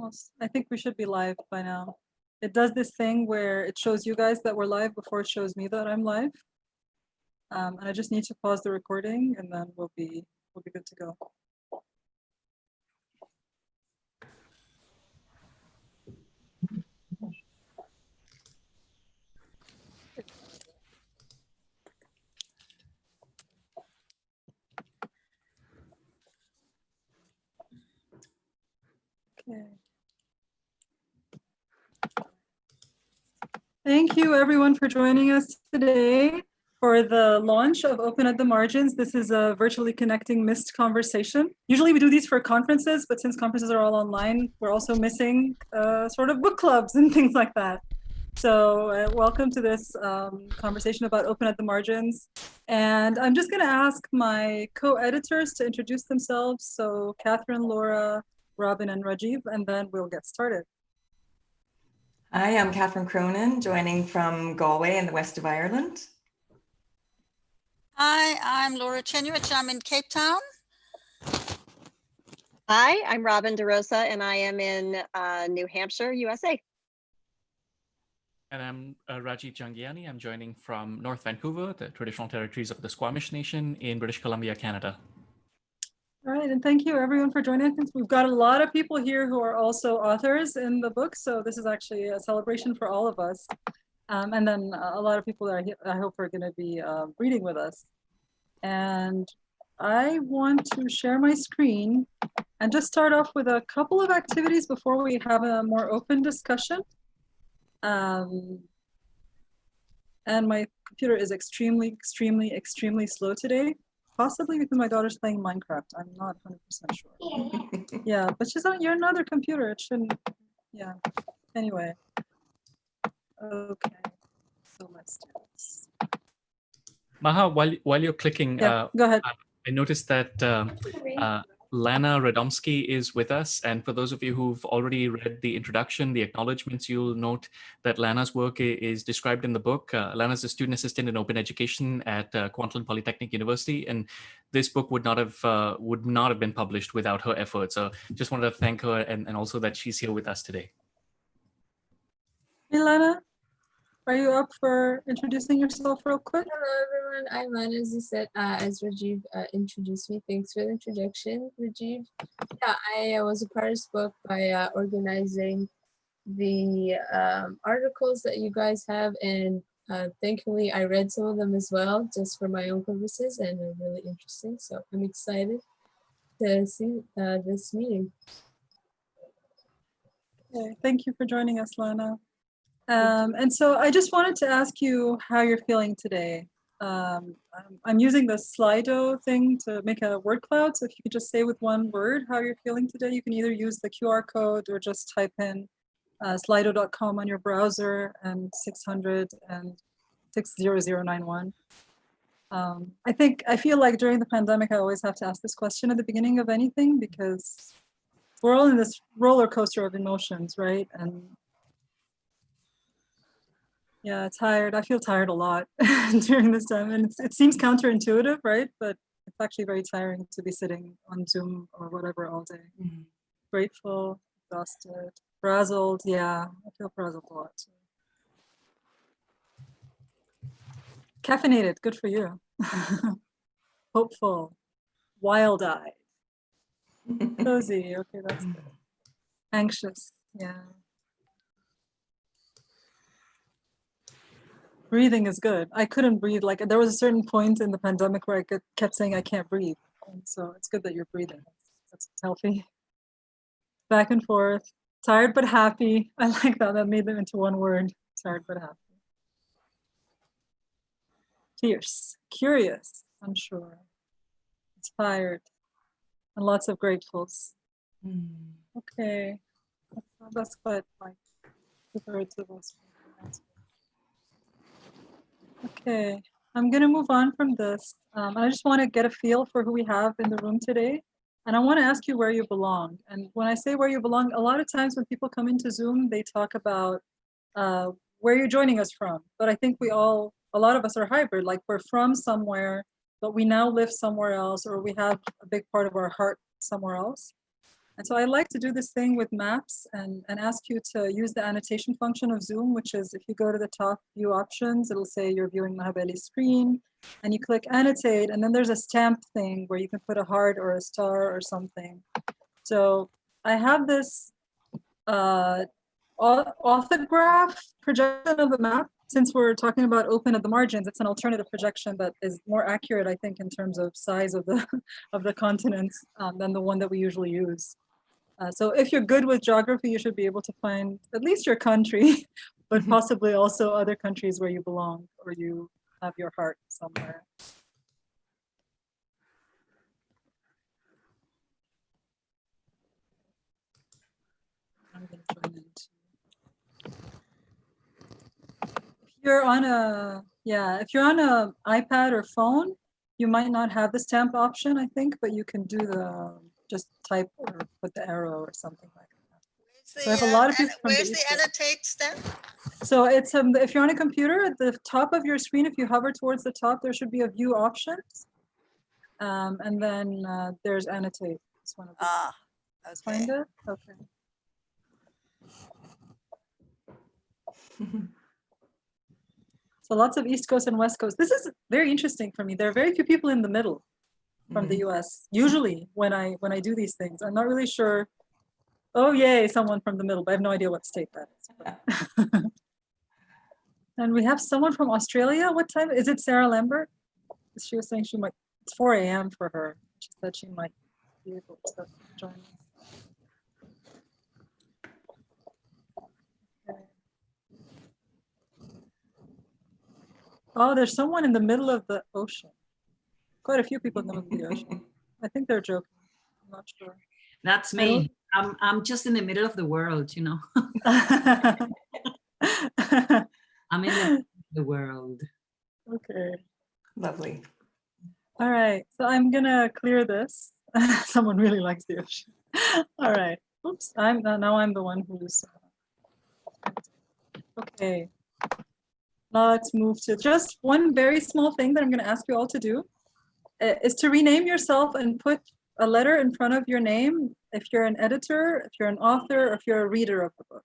almost. I think we should be live by now. It does this thing where it shows you guys that we're live before it shows me that I'm live. And I just need to pause the recording and then we'll be good to go. Okay. Thank you everyone for joining us today for the launch of Open at the Margins. This is a virtually connecting missed conversation. Usually we do these for conferences, but since conferences are all online, we're also missing sort of book clubs and things like that. So welcome to this conversation about Open at the Margins. And I'm just gonna ask my co-editors to introduce themselves. So Catherine, Laura, Robin, and Rajiv, and then we'll get started. Hi, I'm Catherine Cronin, joining from Galway in the west of Ireland. Hi, I'm Laura Chenuich. I'm in Cape Town. Hi, I'm Robin DeRosa, and I am in New Hampshire, USA. And I'm Rajiv Jangiani. I'm joining from North Vancouver, the traditional territories of the Squamish Nation in British Columbia, Canada. All right, and thank you everyone for joining us. We've got a lot of people here who are also authors in the book, so this is actually a celebration for all of us. And then a lot of people that I hope are going to be reading with us. And I want to share my screen and just start off with a couple of activities before we have a more open discussion. And my computer is extremely slow today. Possibly because my daughter's playing Minecraft. I'm not 100% sure. Yeah, but she's on your other computer. It shouldn't. Yeah. Anyway. Okay. So let's do this. Maha, while you're clicking, go ahead. I noticed that Lana Radomski is with us. And for those of you who've already read the introduction, the acknowledgements, you'll note that Lana's work is described in the book. Lana's a student assistant in open education at Kwantlen Polytechnic University. And this book would not have been published without her efforts. So just wanted to thank her and also that she's here with us today. Hey, Lana. Are you up for introducing yourself real quick? Hello, everyone. I'm Lana, as you said, as Rajiv introduced me. Thanks for the introduction, Rajiv. Yeah, I was a part of this book by organizing the articles that you guys have, and thankfully I read some of them as well, just for my own purposes, and they're really interesting. So I'm excited to see this meeting. Okay, thank you for joining us, Lana. And so I just wanted to ask you how you're feeling today. I'm using the Slido thing to make a word cloud. So if you could just say with one word how you're feeling today, you can either use the QR code or just type in slido.com on your browser and 600 and 60091. I feel like during the pandemic, I always have to ask this question at the beginning of anything because we're all in this roller coaster of emotions, right? And yeah, tired. I feel tired a lot during this time. And it seems counterintuitive, right? But it's actually very tiring to be sitting on Zoom or whatever all day. Mm-hmm. Grateful, exhausted, frazzled. Yeah, I feel frazzled a lot too. Caffeinated, good for you. Hopeful, wild-eyed. Cozy, okay, that's good. Anxious, yeah. Breathing is good. I couldn't breathe. Like there was a certain point in the pandemic where I kept saying I can't breathe. And so it's good that you're breathing. That's healthy. Back and forth. Tired but happy. I like that. That made them into one word. Tired but happy. Fierce. Curious. Unsure. Inspired. And lots of gratefuls. Okay. That's quite like two-thirds of us. Okay, I'm going to move on from this. I just want to get a feel for who we have in the room today. And I want to ask you where you belong. And when I say where you belong, a lot of times when people come into Zoom, they talk about where you're joining us from. But I think a lot of us are hybrid, like we're from somewhere, but we now live somewhere else, or we have a big part of our heart somewhere else. And so I like to do this thing with maps and ask you to use the annotation function of Zoom, which is if you go to the top view options, it'll say you're viewing Mahabali's screen, and you click annotate, and then there's a stamp thing where you can put a heart or a star or something. So I have this orthograph projection of the map. Since we're talking about open at the margins, it's an alternative projection that is more accurate, I think, in terms of size of the of the continents than the one that we usually use. So if you're good with geography, you should be able to find at least your country, but possibly also other countries where you belong or you have your heart somewhere. I'm going to join in too. If you're on a, if you're on a iPad or phone, you might not have the stamp option, I think, but you can do the, just type or put the arrow or something like that. So I have a lot of people from the Where's the East Coast. annotate step? So it's, if you're on a computer, at the top of your screen, if you hover towards the top, there should be a view options. And then there's annotate. It's one of them. Ah, okay. Find it? Okay. So lots of East Coast and West Coast. This is very interesting for me. There are very few people in the middle from the US. Usually when I do these things, I'm not really sure. Oh, yay, someone from the middle, but I have no idea what state that is. And we have someone from Australia. What time? Is it Sarah Lambert? She was saying she might, it's 4 a.m. for her. She said she might be able to join us. Oh, there's someone in the middle of the ocean. Quite a few people in the middle of the ocean. I think they're joking. I'm not sure. That's me. I'm just in the middle of the world, you know. I'm in the world. Okay. Lovely. All right. So I'm gonna clear this. Someone really likes the ocean. All right. Oops. Now I'm the one who's. Okay. Now let's move to just one very small thing that I'm going to ask you all to do is to rename yourself and put a letter in front of your name if you're an editor, if you're an author, or if you're a reader of the book.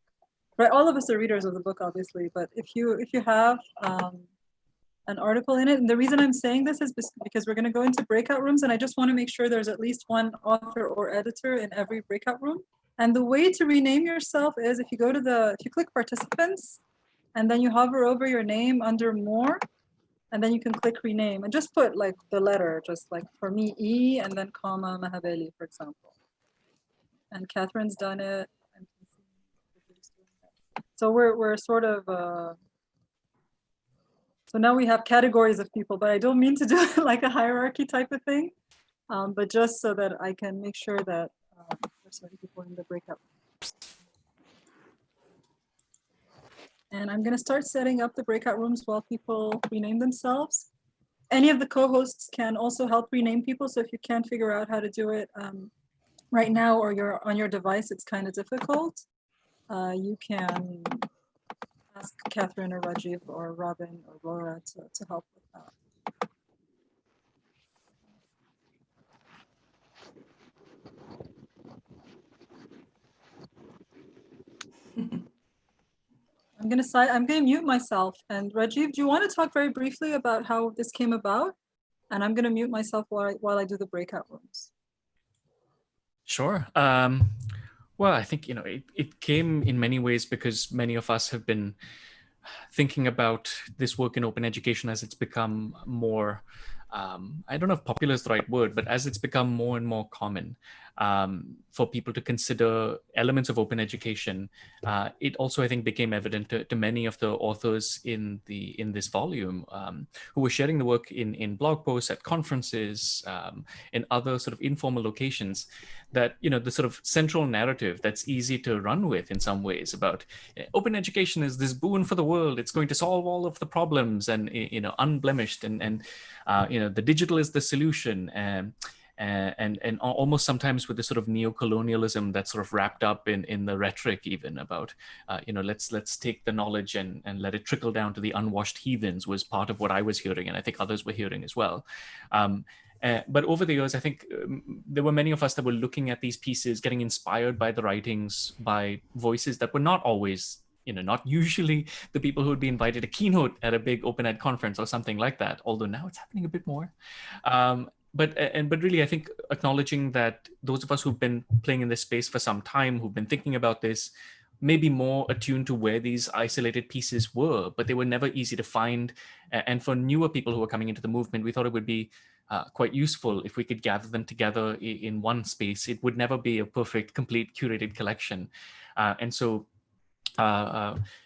Right, all of us are readers of the book, obviously, but if you have an article in it, and the reason I'm saying this is because we're going to go into breakout rooms, and I just want to make sure there's at least one author or editor in every breakout room. And the way to rename yourself is if you go to if you click participants, and then you hover over your name under more, and then you can click rename and just put like the letter, just like for me, E, and then comma Mahabali, for example. And Catherine's done it. So we're sort of, so now we have categories of people, but I don't mean to do it like a hierarchy type of thing, but just so that I can make sure that there's certain people in the breakout. And I'm going to start setting up the breakout rooms while people rename themselves. Any of the co-hosts can also help rename people. So if you can't figure out how to do it right now, or you're on your device, it's kind of difficult. You can ask Catherine or Rajiv or Robin or Laura to help with that. I'm gonna mute myself. And Rajiv, do you want to talk very briefly about how this came about? And I'm gonna mute myself while I do the breakout rooms. Sure. Well, I think, it came in many ways because many of us have been thinking about this work in open education as it's become more, I don't know if popular is the right word, but as it's become more and more common for people to consider elements of open education, it also, I think, became evident to many of the authors in this volume who were sharing the work in blog posts, at conferences, in other sort of informal locations, that, the sort of central narrative that's easy to run with in some ways about open education is this boon for the world. It's going to solve all of the problems and, unblemished, and the digital is the solution. And almost sometimes with this sort of neo-colonialism that's sort of wrapped up in the rhetoric even about, let's take the knowledge and let it trickle down to the unwashed heathens was part of what I was hearing, and I think others were hearing as well. But over the years, I think there were many of us that were looking at these pieces, getting inspired by the writings, by voices that were not always, not usually the people who would be invited to keynote at a big open ed conference or something like that, although now it's happening a bit more. But really, I think acknowledging that those of us who've been playing in this space for some time, who've been thinking about this, may be more attuned to where these isolated pieces were, but they were never easy to find. And for newer people who were coming into the movement, we thought it would be quite useful if we could gather them together in one space. It would never be a perfect, complete, curated collection. And so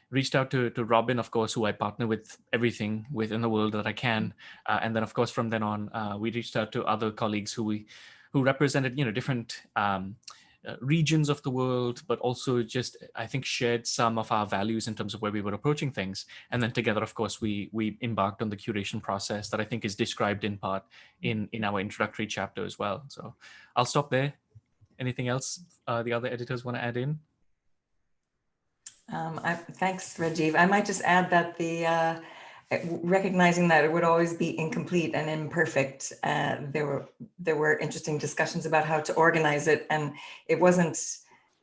reached out to Robin, of course, who I partner with everything with in the world that I can. And then, of course, from then on, we reached out to other colleagues who represented, different regions of the world, but also just, I think, shared some of our values in terms of where we were approaching things. And then together, of course, we embarked on the curation process that I think is described in part in our introductory chapter as well. So I'll stop there. Anything else the other editors want to add in? Thanks, Rajiv. I might just add that recognizing that it would always be incomplete and imperfect, there were interesting discussions about how to organize it, and it wasn't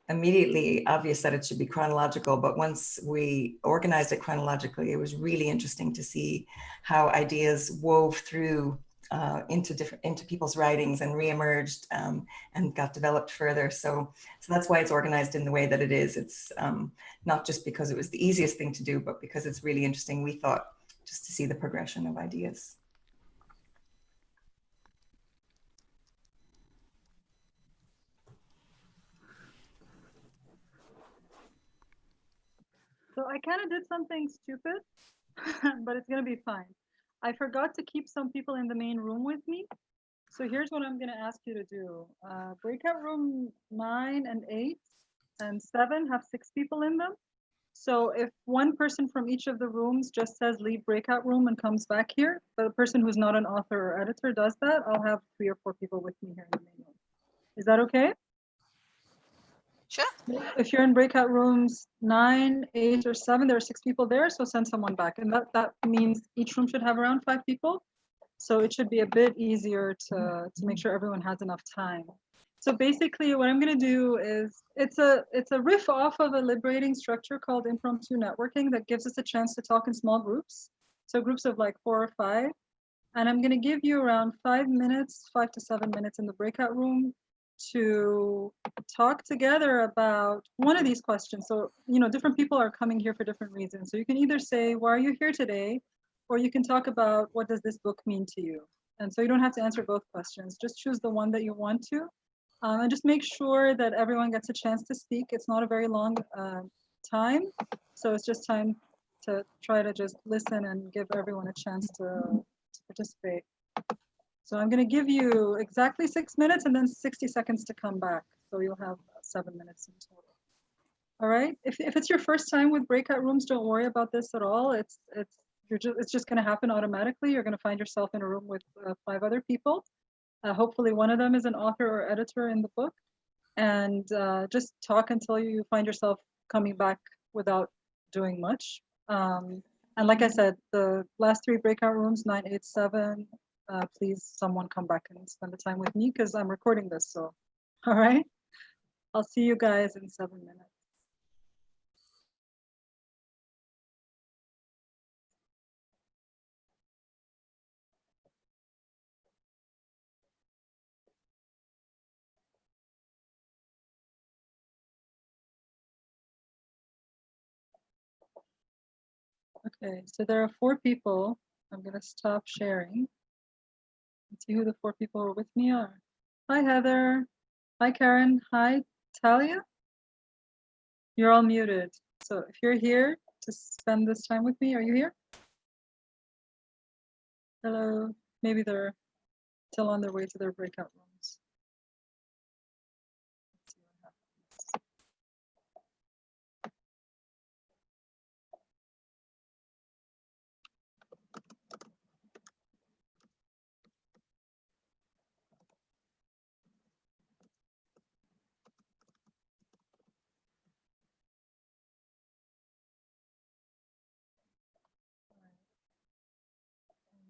immediately obvious that it should be chronological, but once we organized it chronologically, it was really interesting to see how ideas wove through into people's writings and reemerged and got developed further. So that's why it's organized in the way that it is. It's not just because it was the easiest thing to do, but because it's really interesting, we thought, just to see the progression of ideas. So I kind of did something stupid, but it's going to be fine. I forgot to keep some people in the main room with me. So here's what I'm going to ask you to do. Breakout room 9 and 8 and 7 have 6 people in them. So if one person from each of the rooms just says leave breakout room and comes back here, but the person who's not an author or editor does that, I'll have 3 or 4 people with me here in the main room. Is that okay? Sure. If you're in breakout rooms 9, 8, or 7, there are 6 people there, so send someone back. And that means each room should have around 5 people. So it should be a bit easier to make sure everyone has enough time. So basically what I'm going to do is, it's a riff off of a liberating structure called Impromptu Networking that gives us a chance to talk in small groups. So groups of like 4 or 5. And I'm going to give you around 5 minutes, 5 to 7 minutes in the breakout room to talk together about one of these questions. So, different people are coming here for different reasons. So you can either say, why are you here today? Or you can talk about, what does this book mean to you? And so you don't have to answer both questions. Just choose the one that you want to. And just make sure that everyone gets a chance to speak. It's not a very long time. So it's just time to try to just listen and give everyone a chance to participate. So I'm going to give you exactly 6 minutes and then 60 seconds to come back. So you'll have 7 minutes in total. All right. If it's your first time with breakout rooms, don't worry about this at all. It's just going to happen automatically. You're going to find yourself in a room with 5 other people. Hopefully one of them is an author or editor in the book. And just talk until you find yourself coming back without doing much. And like I said, the last 3 breakout rooms, 9, 8, 7, please someone come back and spend the time with me because I'm recording this. So, all right. I'll see you guys in 7 minutes. Okay, so there are 4 people. I'm going to stop sharing. Let's see who the 4 people who are with me are. Hi, Heather. Hi, Karen. Hi, Talia. You're all muted. So if you're here to spend this time with me, are you here? Hello. Maybe they're still on their way to their breakout rooms. Let's see what happens.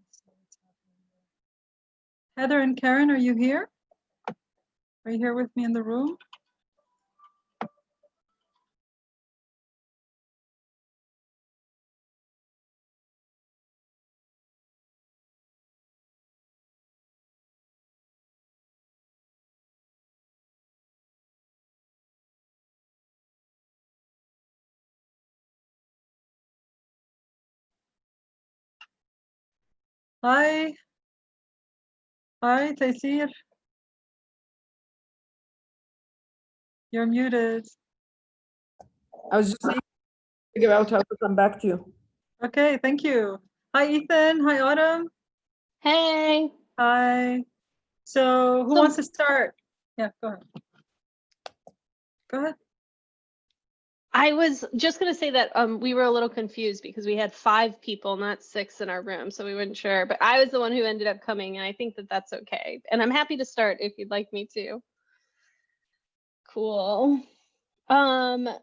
Let's see what's happening there. Heather and Karen, are you here? Are you here with me in the room? Hi. Hi, Taysir. You're muted. I was just saying, figure out how to come back to you. Okay, thank you. Hi, Ethan. Hi, Autumn. Hey. Hi. So who wants to start? Yeah, go ahead. Go ahead. I was just going to say that we were a little confused because we had 5 people, not 6 in our room. So we weren't sure. But I was the one who ended up coming. And I think that that's okay. And I'm happy to start if you'd like me to. Cool.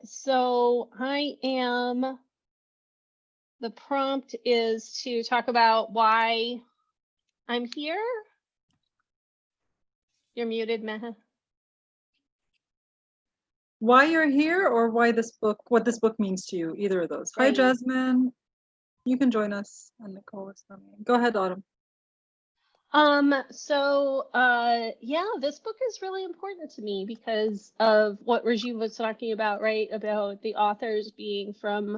So the prompt is to talk about why I'm here. You're muted, Meha. Why you're here or why this book, what this book means to you, either of those. Hi, Right. Jasmine. You can join us. And Nicole is coming. Go ahead, Autumn. Yeah, this book is really important to me because of what Rajiv was talking about, right? About the authors being from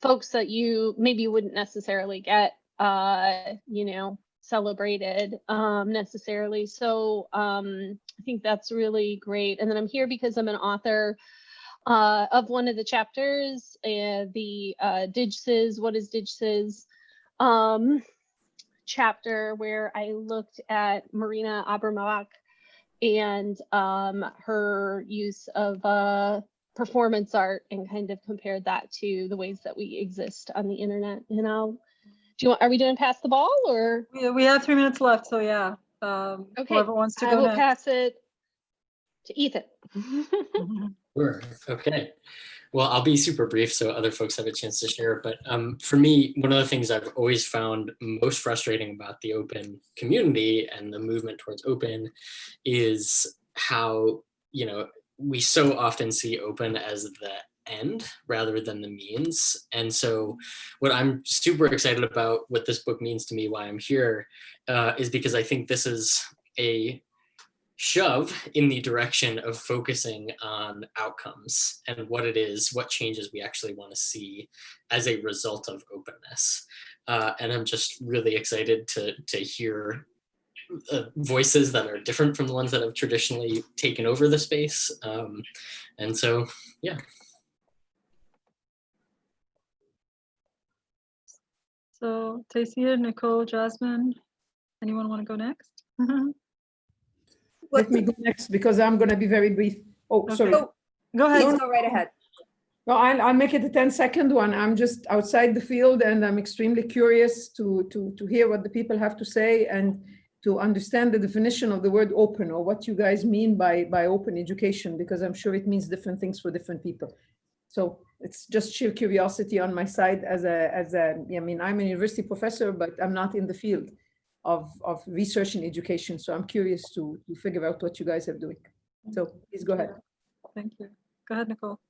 folks that you maybe wouldn't necessarily get, celebrated necessarily. So I think that's really great. And then I'm here because I'm an author of one of the chapters, the DigSys, What is DigSys? Chapter where I looked at Marina Abramovac and her use of performance art and kind of compared that to the ways that we exist on the internet. And are we doing pass the ball or? We have 3 minutes left, so yeah. Okay, Whoever wants to I go will next. pass it to Ethan. Sure. Okay. Well, I'll be super brief so other folks have a chance to share. But for me, one of the things I've always found most frustrating about the open community and the movement towards open is how, we so often see open as the end rather than the means. And so what I'm super excited about, what this book means to me, why I'm here, is because I think this is a shove in the direction of focusing on outcomes and what it is, what changes we actually want to see as a result of openness. And I'm just really excited to hear voices that are different from the ones that have traditionally taken over the space. And so, yeah. So Taysir, Nicole, Jasmine, anyone want to go next? Let me go next because I'm going to be very brief. Oh, Okay. sorry. Go ahead. Please go right ahead. No, I'll make it a 10-second one. I'm just outside the field and I'm extremely curious to hear what the people have to say and to understand the definition of the word open or what you guys mean by open education, because I'm sure it means different things for different people. So it's just sheer curiosity on my side I mean, I'm a university professor, but I'm not in the field of research and education. So I'm curious to figure out what you guys are doing. So please go ahead. Thank you. Go ahead, Nicole.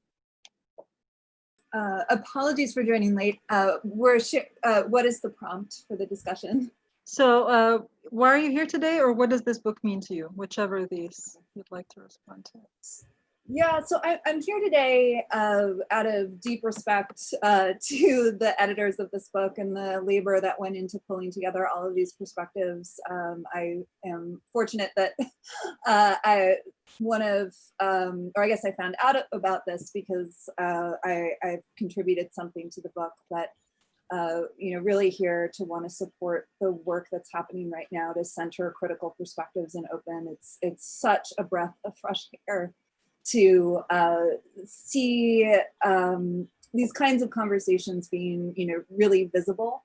Apologies for joining late. What is the prompt for the discussion? So why are you here today, or what does this book mean to you? Whichever of these you'd like to respond to. Yeah, so I'm here today out of deep respect to the editors of this book and the labor that went into pulling together all of these perspectives. I am fortunate that I found out about this because I've contributed something to the book, but really here to want to support the work that's happening right now to center critical perspectives in open. It's such a breath of fresh air to see these kinds of conversations being, really visible.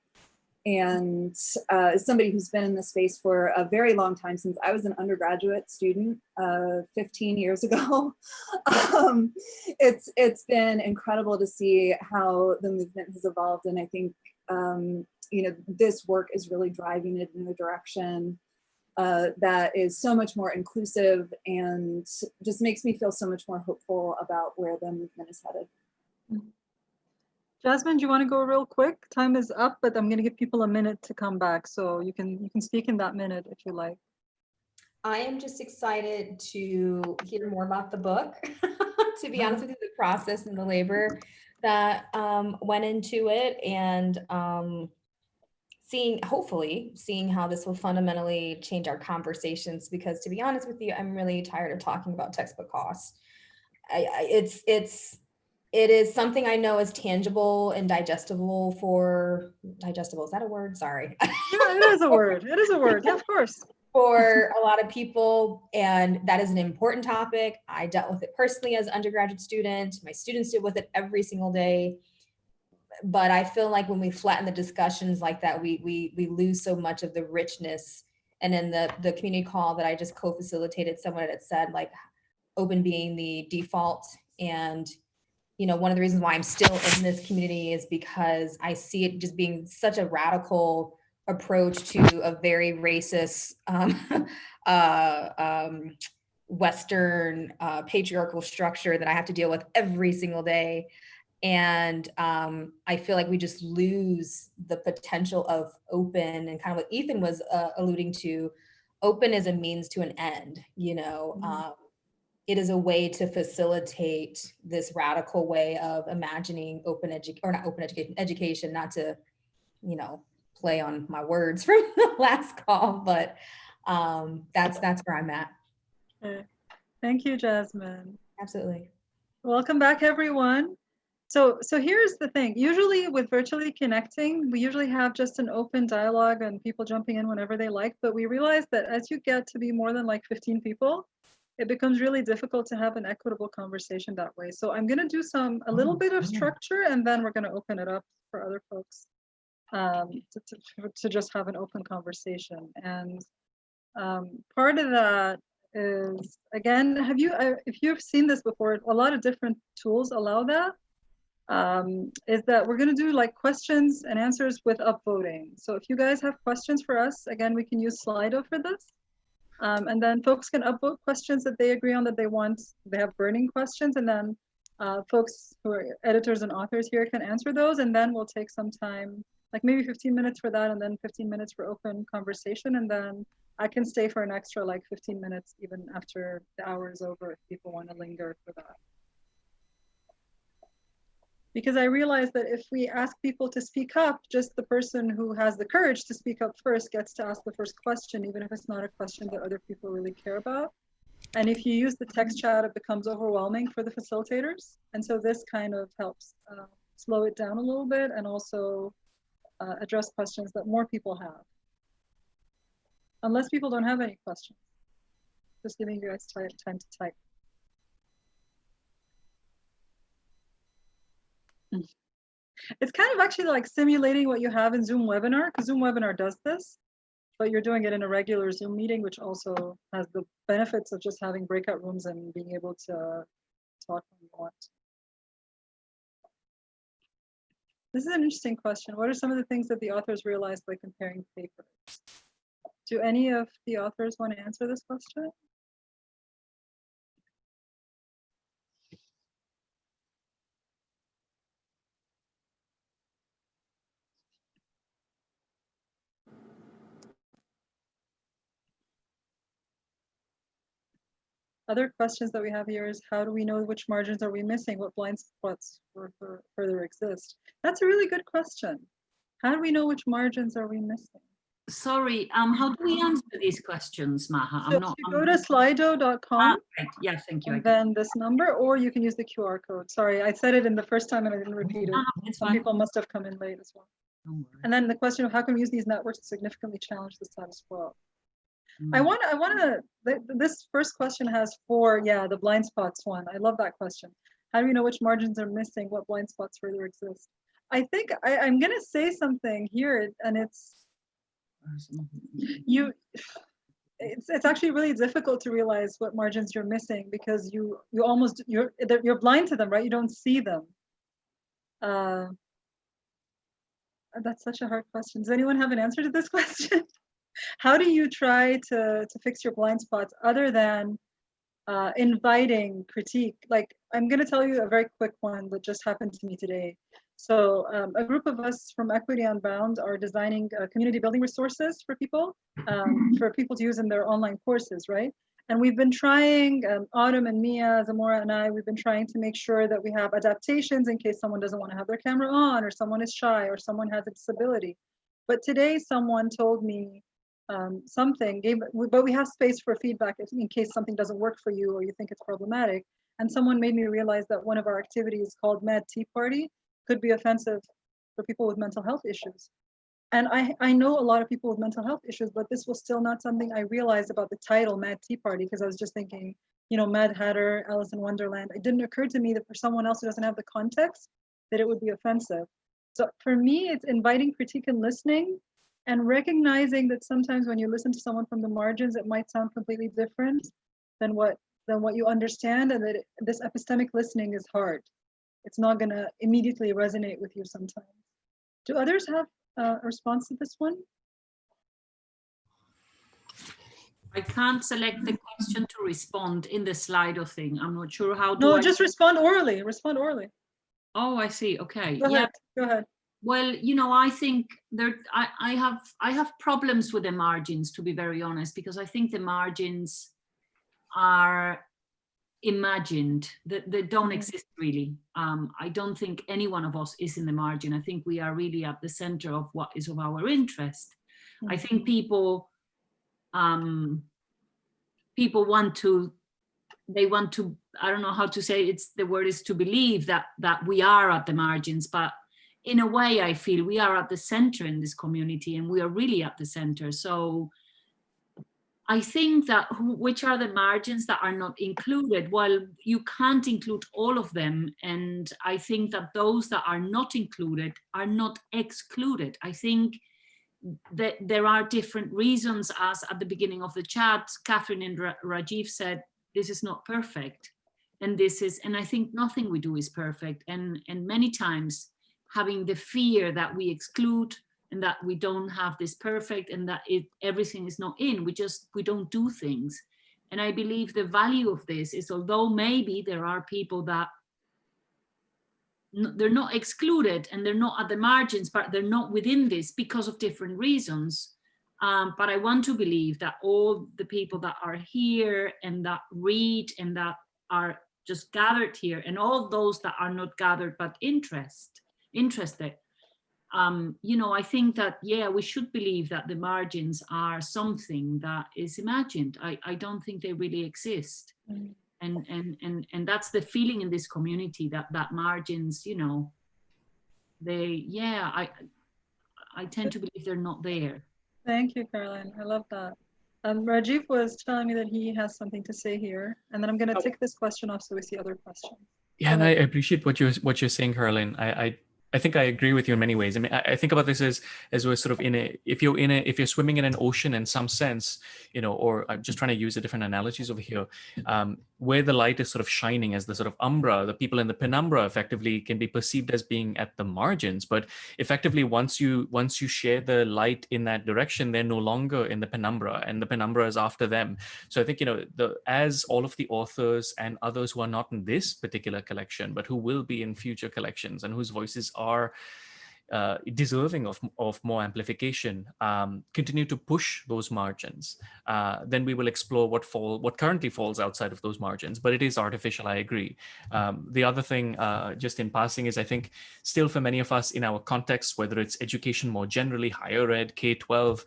And as somebody who's been in this space for a very long time, since I was an undergraduate student 15 years ago, it's been incredible to see how the movement has evolved. And I think, this work is really driving it in the direction that is so much more inclusive and just makes me feel so much more hopeful about where the movement is headed. Jasmine, do you want to go real quick? Time is up, but I'm going to give people a minute to come back, so you can speak in that minute if you like. I am just excited to hear more about the book. To be honest with you, the process and the labor that went into it, and hopefully seeing how this will fundamentally change our conversations, because to be honest with you, I'm really tired of talking about textbook costs. It is something I know is tangible and digestible, is that a word? Sorry. Yeah, it is a word. It is a word. Yeah, of course. For a lot of people, and that is an important topic. I dealt with it personally as an undergraduate student. My students deal with it every single day. But I feel like when we flatten the discussions like that, we lose so much of the richness. And in the community call that I just co-facilitated, someone had said like open being the default. And one of the reasons why I'm still in this community is because I see it just being such a radical approach to a very racist Western patriarchal structure that I have to deal with every single day. And I feel like we just lose the potential of open, and kind of what Ethan was alluding to. Open is a means to an end, It is a way to facilitate this radical way of imagining education, not to, play on my words from the last call, but that's where I'm at. Okay. Thank you, Jasmine. Absolutely. Welcome back, everyone. So here's the thing. Usually with virtually connecting, we usually have just an open dialogue and people jumping in whenever they like, but we realize that as you get to be more than like 15 people, it becomes really difficult to have an equitable conversation that way. So I'm gonna do a little bit of structure, and then we're gonna open it up for other folks to just have an open conversation. And part of that is, again, if you've seen this before, a lot of different tools allow that. Is that we're going to do like questions and answers with upvoting. So if you guys have questions for us, again, we can use Slido for this. And then folks can upvote questions that they agree on that they want. They have burning questions, and then folks who are editors and authors here can answer those, and then we'll take some time, like maybe 15 minutes for that, and then 15 minutes for open conversation, and then I can stay for an extra like 15 minutes even after the hour is over if people want to linger for that. Because I realize that if we ask people to speak up, just the person who has the courage to speak up first gets to ask the first question, even if it's not a question that other people really care about. And if you use the text chat, it becomes overwhelming for the facilitators. And so this kind of helps slow it down a little bit, and also address questions that more people have. Unless people don't have any questions. Just giving you guys time to type. It's kind of actually like simulating what you have in Zoom Webinar, because Zoom Webinar does this, but you're doing it in a regular Zoom meeting, which also has the benefits of just having breakout rooms and being able to talk when you want. This is an interesting question. What are some of the things that the authors realized by comparing papers? Do any of the authors want to answer this question? Other questions that we have here is, how do we know which margins are we missing? What blind spots further exist? That's a really good question. How do we know which margins are we missing? Sorry, how do we answer these questions, Maha? So if you go to slido.com, right. Yeah, thank you. and then this number, or you can use the QR code. Sorry, I said it in the first time and I didn't repeat it. Some people must have come in late as well. And then the question of how can we use these networks to significantly challenge the status quo? This first question has 4, the blind spots one. I love that question. How do we know which margins are missing? What blind spots further exist? I think I'm gonna say something here, and it's actually really difficult to realize what margins you're missing, because you're blind to them, right? You don't see them. That's such a hard question. Does anyone have an answer to this question? How do you try to fix your blind spots other than inviting critique? Like, I'm going to tell you a very quick one that just happened to me today. So a group of us from Equity Unbound are designing community building resources for people to use in their online courses, right? And we've been trying, Autumn and Mia, Zamora and I, we've been trying to make sure that we have adaptations in case someone doesn't want to have their camera on, or someone is shy, or someone has a disability. But today someone told me but we have space for feedback in case something doesn't work for you or you think it's problematic. And someone made me realize that one of our activities called Mad Tea Party could be offensive for people with mental health issues. And I know a lot of people with mental health issues, but this was still not something I realized about the title Mad Tea Party, because I was just thinking, you know, Mad Hatter, Alice in Wonderland. It didn't occur to me that for someone else who doesn't have the context, that it would be offensive. So for me, it's inviting critique and listening, and recognizing that sometimes when you listen to someone from the margins, it might sound completely different than what you understand, and that this epistemic listening is hard. It's not going to immediately resonate with you sometimes. Do others have a response to this one? I can't select the question to respond in the Slido thing. I'm not sure how to. No, just respond orally. Respond orally. Oh, I see. Okay. Go ahead. Go ahead. Well, you know, I think I have problems with the margins, to be very honest, because I think the margins are imagined, that they don't exist really. I don't think any one of us is in the margin. I think we are really at the center of what is of our interest. I think people want to, I don't know how to say, the word is to believe that we are at the margins, but in a way I feel we are at the center in this community, and we are really at the center. So I think that which are the margins that are not included? Well, you can't include all of them. And I think that those that are not included are not excluded. I think that there are different reasons, as at the beginning of the chat, Catherine and Rajiv said, this is not perfect. And I think nothing we do is perfect. And many times having the fear that we exclude and that we don't have this perfect and that everything is not in, we don't do things. And I believe the value of this is, although maybe there are people that they're not excluded and they're not at the margins, but they're not within this because of different reasons. But I want to believe that all the people that are here and that read and that are just gathered here, and all those that are not gathered but interested, you know, I think that, yeah, we should believe that the margins are something that is imagined. I don't think they really exist. And that's the feeling in this community, that margins, you know, I tend to believe they're not there. Thank you, Caroline. I love that. Rajiv was telling me that he has something to say here, and then I'm going to tick this question off so we see other questions. Yeah, and I appreciate what you're saying, Caroline. I think I agree with you in many ways. I mean, I think about this as we're sort of if you're swimming in an ocean in some sense, you know, or I'm just trying to use a different analogies over here, where the light is sort of shining as the sort of umbra, the people in the penumbra effectively can be perceived as being at the margins. But effectively, once you share the light in that direction, they're no longer in the penumbra, and the penumbra is after them. So I think, you know, as all of the authors and others who are not in this particular collection, but who will be in future collections and whose voices are deserving of more amplification, continue to push those margins, then we will explore what currently falls outside of those margins. But it is artificial, I agree. The other thing, just in passing, is I think still for many of us in our context, whether it's education more generally, higher ed, K-12,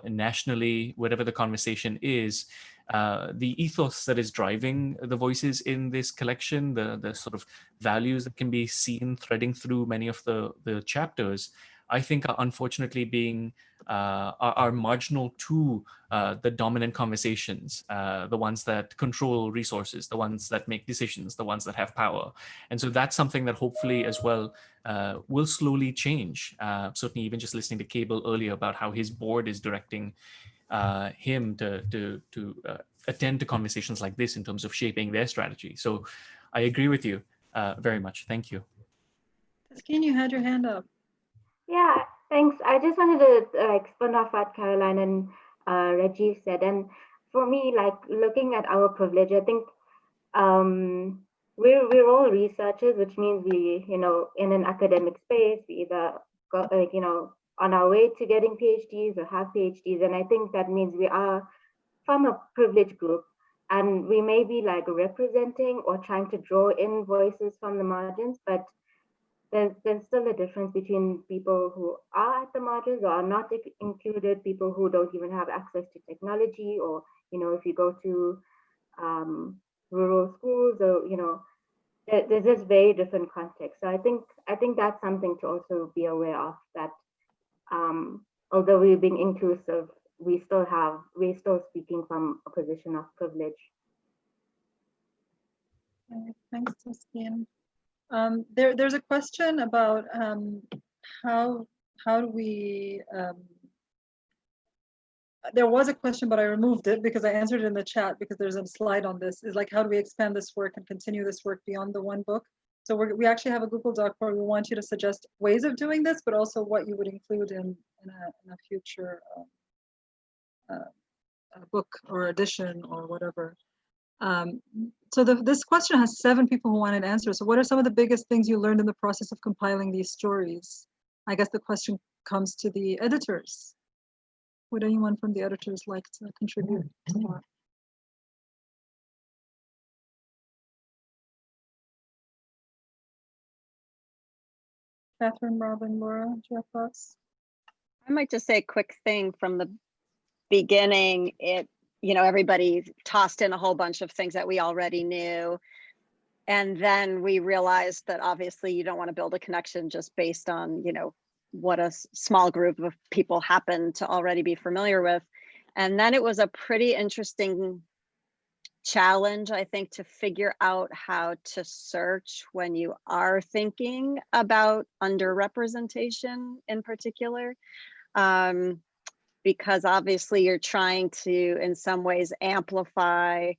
nationally, whatever the conversation is, the ethos that is driving the voices in this collection, the sort of values that can be seen threading through many of the chapters, I think are unfortunately being are marginal to the dominant conversations, the ones that control resources, the ones that make decisions, the ones that have power. And so that's something that hopefully as well will slowly change. Certainly even just listening to Cable earlier about how his board is directing him to attend to conversations like this in terms of shaping their strategy. So I agree with you very much. Thank you. Taskeen, you had your hand up. Yeah, Thanks. I just wanted to expand off what Caroline and Rajiv said. And for me, like looking at our privilege, I think we're all researchers, which means we, in an academic space, we either got on our way to getting PhDs or have PhDs. And I think that means we are from a privileged group, and we may be like representing or trying to draw in voices from the margins, but there's still a difference between people who are at the margins or are not included, people who don't even have access to technology, or if you go to rural schools, or there's just very different context. So I think that's something to also be aware of, that although we're being inclusive, we're still speaking from a position of privilege. Okay, thanks, Christine. There's a question about how do we there was a question, but I removed it because I answered it in the chat, because there's a slide on this, is like, how do we expand this work and continue this work beyond the one book? So we actually have a Google Doc where we want you to suggest ways of doing this, but also what you would include in a future book or edition or whatever. So this question has 7 people who wanted answers. So what are some of the biggest things you learned in the process of compiling these stories? I guess the question comes to the editors. Would anyone from the editors like to contribute to that? Catherine, Robin, Laura, do you have thoughts? I might just say a quick thing from the beginning. Everybody tossed in a whole bunch of things that we already knew. And then we realized that obviously you don't want to build a connection just based on, what a small group of people happen to already be familiar with. And then it was a pretty interesting challenge, I think, to figure out how to search when you are thinking about underrepresentation in particular. Because obviously you're trying to, in some ways, amplify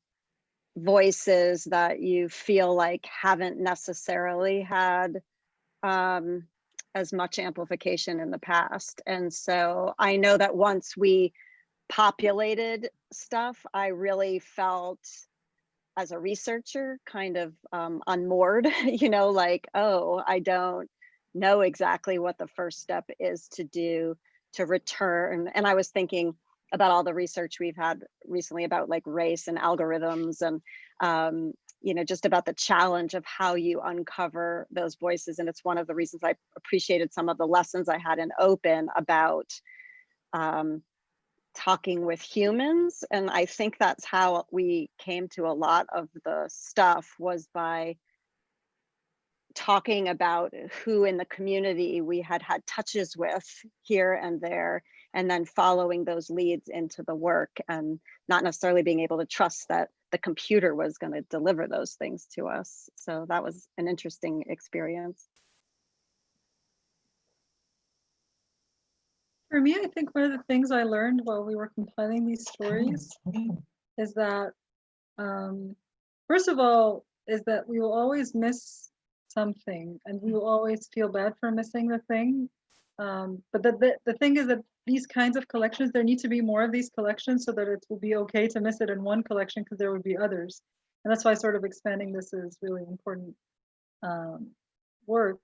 voices that you feel like haven't necessarily had as much amplification in the past. And so I know that once we populated stuff, I really felt, as a researcher, kind of unmoored, like, oh, I don't know exactly what the first step is to do to return. And I was thinking about all the research we've had recently about like race and algorithms, and just about the challenge of how you uncover those voices. And it's one of the reasons I appreciated some of the lessons I had in Open about talking with humans. And I think that's how we came to a lot of the stuff, was by talking about who in the community we had had touches with here and there, and then following those leads into the work, and not necessarily being able to trust that the computer was going to deliver those things to us. So that was an interesting experience. For me, I think one of the things I learned while we were compiling these stories is that, first of all, is that we will always miss something, and we will always feel bad for missing the thing. But the thing is that these kinds of collections, there need to be more of these collections so that it will be okay to miss it in one collection, because there would be others. And that's why sort of expanding this is really important work.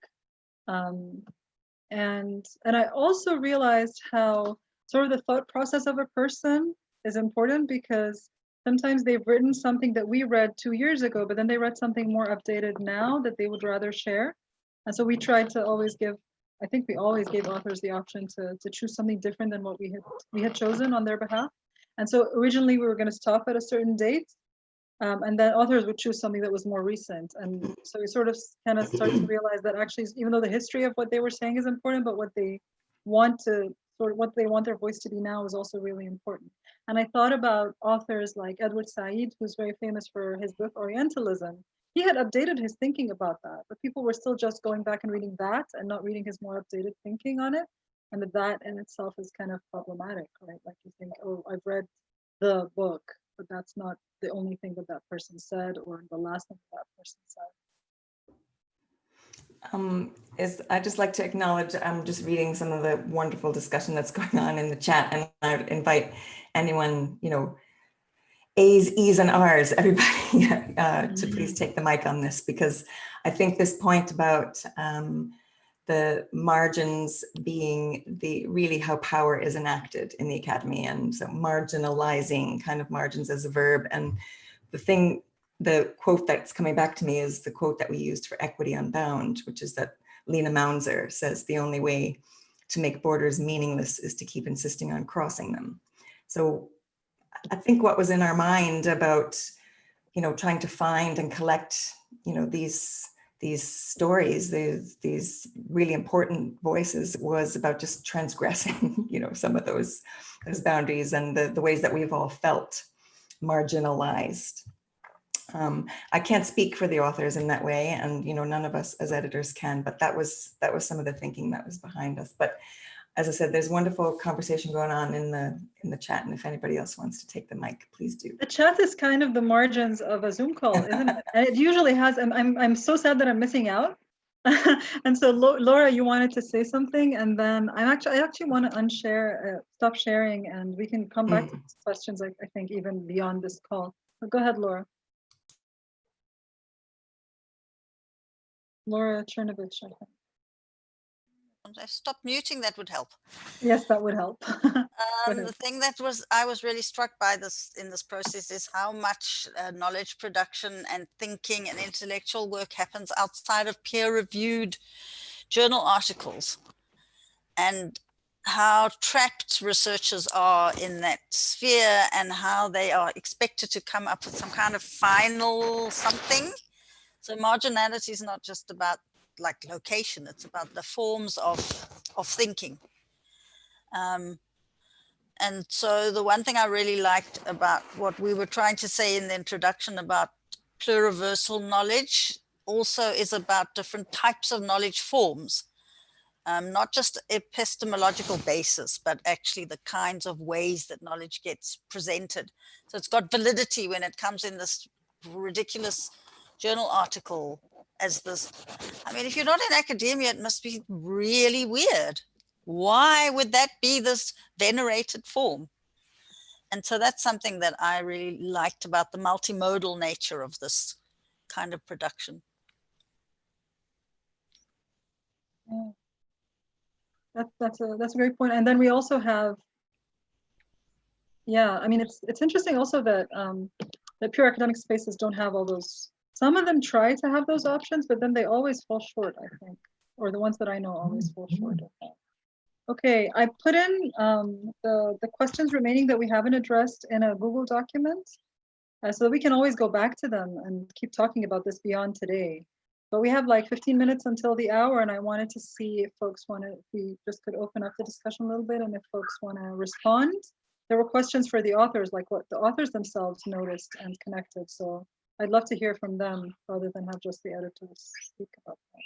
And I also realized how sort of the thought process of a person is important, because sometimes they've written something that we read 2 years ago, but then they read something more updated now that they would rather share. And so we tried to always give, I think we always gave authors the option to choose something different than what we had chosen on their behalf. And so originally we were going to stop at a certain date, and then authors would choose something that was more recent. And so we sort of kind of start to realize that actually, even though the history of what they were saying is important, but what they want their voice to be now is also really important. And I thought about authors like Edward Said, who's very famous for his book Orientalism. He had updated his thinking about that, but people were still just going back and reading that and not reading his more updated thinking on it. And that in itself is kind of problematic, right? Like you think, oh, I've read the book, but that's not the only thing that person said, or the last thing that person said. is I'd just like to acknowledge, I'm just reading some of the wonderful discussion that's going on in the chat, and I would invite anyone, you know, A's, E's, and R's, everybody, to please take the mic on this, because I think this point about the margins being really how power is enacted in the academy, and so marginalizing kind of margins as a verb. And the quote that's coming back to me is the quote that we used for Equity Unbound, which is that Lena Mounzer says, the only way to make borders meaningless is to keep insisting on crossing them. So I think what was in our mind about, you know, trying to find and collect, you know, these stories, these really important voices, was about just transgressing, you know, some of those boundaries and the ways that we've all felt marginalized. I can't speak for the authors in that way, and, you know, none of us as editors can, but that was some of the thinking that was behind us. But as I said, there's wonderful conversation going on in the chat, and if anybody else wants to take the mic, please do. The chat is kind of the margins of a Zoom call, isn't it? And it usually has. I'm so sad that I'm missing out. And so Laura, you wanted to say something, and then I actually want to unshare, stop sharing, and we can come back to these questions. I think even beyond this call. But go ahead, Laura. Laura Chernovich, I think. Stop muting, that would help. Yes, that would help. The thing that I was really struck by in this process is how much knowledge production and thinking and intellectual work happens outside of peer-reviewed journal articles, and how trapped researchers are in that sphere, and how they are expected to come up with some kind of final something. So marginality is not just about like location, it's about the forms of thinking. And so the one thing I really liked about what we were trying to say in the introduction about pluriversal knowledge also is about different types of knowledge forms, not just epistemological basis, but actually the kinds of ways that knowledge gets presented. So it's got validity when it comes in this ridiculous journal article as this. I mean, if you're not in academia, it must be really weird. Why would that be this venerated form? And so that's something that I really liked about the multimodal nature of this kind of production. Yeah. That's a great point. And then we also have, yeah, I mean, it's interesting also that that pure academic spaces don't have all those. Some of them try to have those options, but then they always fall short, I think, or the ones that I know always fall short of that. Okay, I put in the questions remaining that we haven't addressed in a Google document, so that we can always go back to them and keep talking about this beyond today. But we have like 15 minutes until the hour, and I wanted to see if folks wanted, if we just could open up the discussion a little bit, and if folks want to respond. There were questions for the authors, like what the authors themselves noticed and connected. So I'd love to hear from them rather than have just the editors speak about that.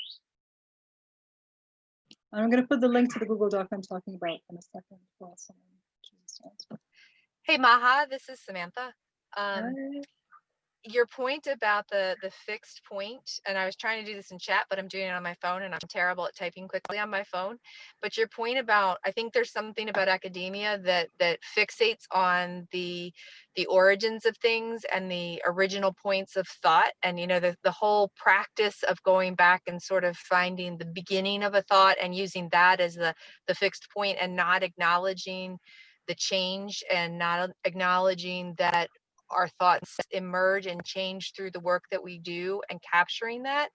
And I'm going to put the link to the Google Doc I'm talking about in a second. While someone chooses to answer. Hey Maha, this is Samantha. Hi. Your point about the fixed point, and I was trying to do this in chat, but I'm doing it on my phone, and I'm terrible at typing quickly on my phone. But your point about, I think there's something about academia that fixates on the origins of things and the original points of thought, and you know the whole practice of going back and sort of finding the beginning of a thought and using that as the fixed point, and not acknowledging the change and not acknowledging that our thoughts emerge and change through the work that we do, and capturing that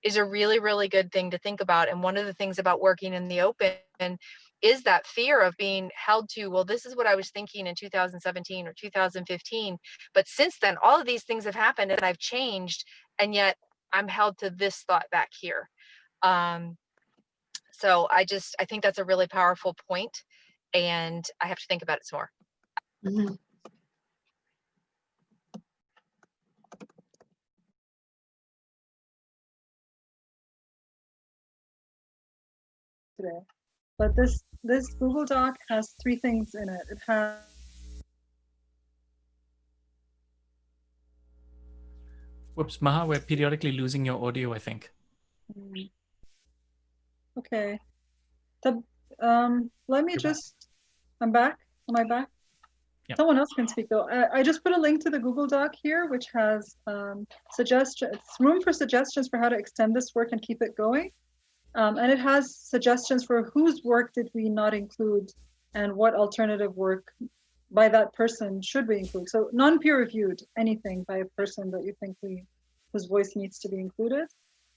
is a really, really good thing to think about. And one of the things about working in the open is that fear of being held to, well, this is what I was thinking in 2017 or 2015. But since then, all of these things have happened and I've changed, and yet I'm held to this thought back here. So I think that's a really powerful point, and I have to think about it some more. Mm-hmm. Today, but this Google Doc has 3 things in it. It has Whoops, Maha, we're periodically losing your audio, I think. Okay. Let me just, I'm back. Am I back? Yep. Someone else can speak though. I just put a link to the Google Doc here, which has room for suggestions for how to extend this work and keep it going. And it has suggestions for whose work did we not include and what alternative work by that person should we include. So non-peer reviewed, anything by a person that you think whose voice needs to be included.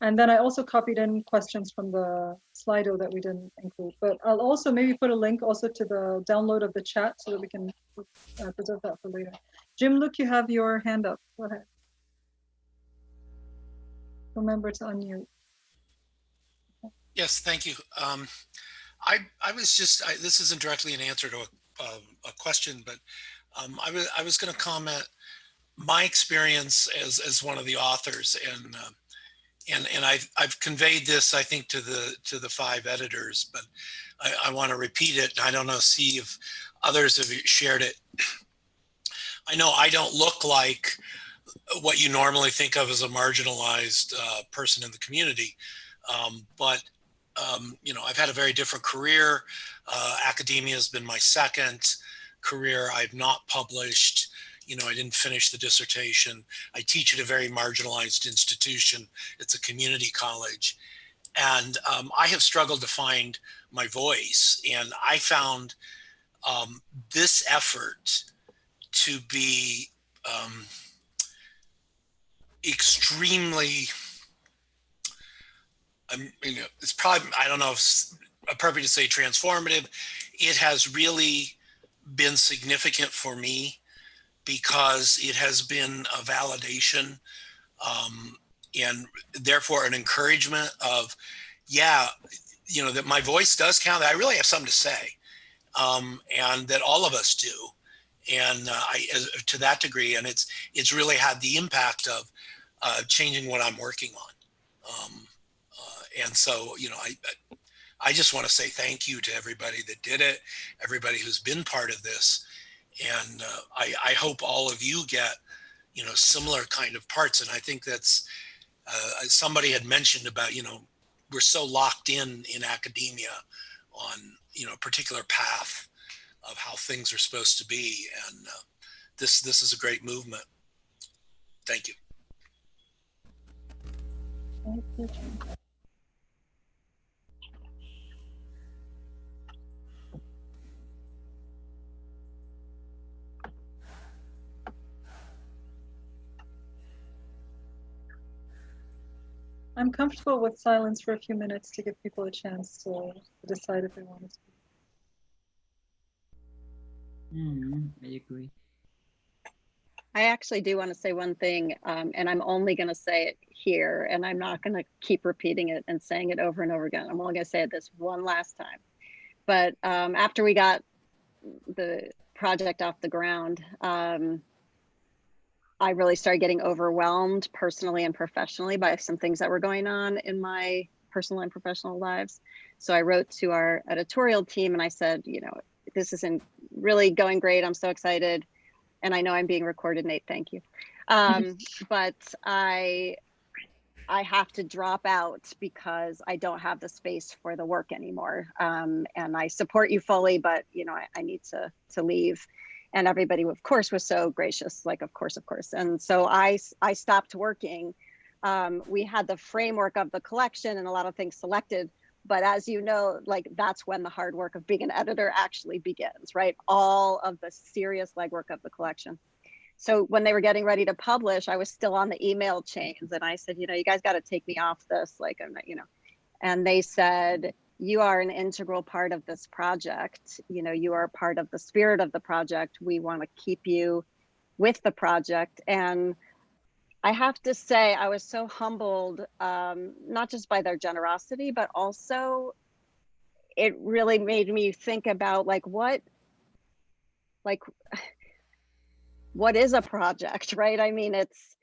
And then I also copied in questions from the Slido that we didn't include. But I'll also maybe put a link also to the download of the chat so that we can preserve that for later. Jim, look, you have your hand up. Go ahead. Remember to unmute. Yes, thank you. I was just, this isn't directly an answer to a question, but I was going to comment my experience as one of the authors, and I've conveyed this, I think, to the 5 editors, but I want to repeat it. I don't know, see if others have shared it. I know I don't look like what you normally think of as a marginalized person in the community, but you know, I've had a very different career. Academia has been my second career. I've not published. You know, I didn't finish the dissertation. I teach at a very marginalized institution. It's a community college. And I have struggled to find my voice. And I found this effort to be extremely, you know, it's probably, I don't know if it's appropriate to say transformative. It has really been significant for me because it has been a validation and therefore an encouragement of, yeah, you know, that my voice does count, that I really have something to say, and that all of us do. And to that degree, and it's really had the impact of changing what I'm working on. And so, you know, I just want to say thank you to everybody that did it, everybody who's been part of this. And I hope all of you get, you know, similar kind of parts. And I think that's, somebody had mentioned about, you know, we're so locked in academia on, you know, a particular path of how things are supposed to be. And this is a great movement. Thank you. Thank you. I'm comfortable with silence for a few minutes to give people a chance to decide if they want to speak. I agree. I actually do want to say one thing, and I'm only going to say it here, and I'm not going to keep repeating it and saying it over and over again. I'm only going to say it this one last time. But after we got the project off the ground, I really started getting overwhelmed personally and professionally by some things that were going on in my personal and professional lives. So I wrote to our editorial team and I said, you know, this isn't really going great. I'm so excited. And I know I'm being recorded, Nate, thank you. But I have to drop out because I don't have the space for the work anymore. And I support you fully, but you know, I need to leave. And everybody, of course, was so gracious, like, of course. And so I stopped working. We had the framework of the collection and a lot of things selected. But as you know, like, that's when the hard work of being an editor actually begins, right? All of the serious legwork of the collection. So when they were getting ready to publish, I was still on the email chains. And I said, you know, you guys got to take me off this. Like, I'm not, you know, and they said, you are an integral part of this project. You know, you are part of the spirit of the project. We want to keep you with the project. And I have to say, I was so humbled, not just by their generosity, but also it really made me think about what is a project, right? I mean, it's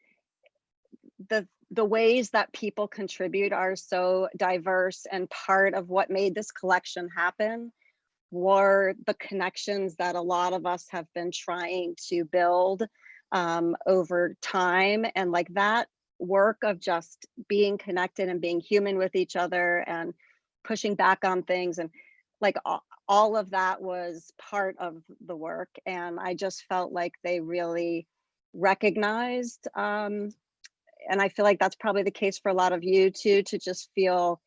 the ways that people contribute are so diverse, and part of what made this collection happen were the connections that a lot of us have been trying to build over time. And like that work of just being connected and being human with each other and pushing back on things, and like all of that was part of the work. And I just felt like they really recognized, and I feel like that's probably the case for a lot of you too, to just feel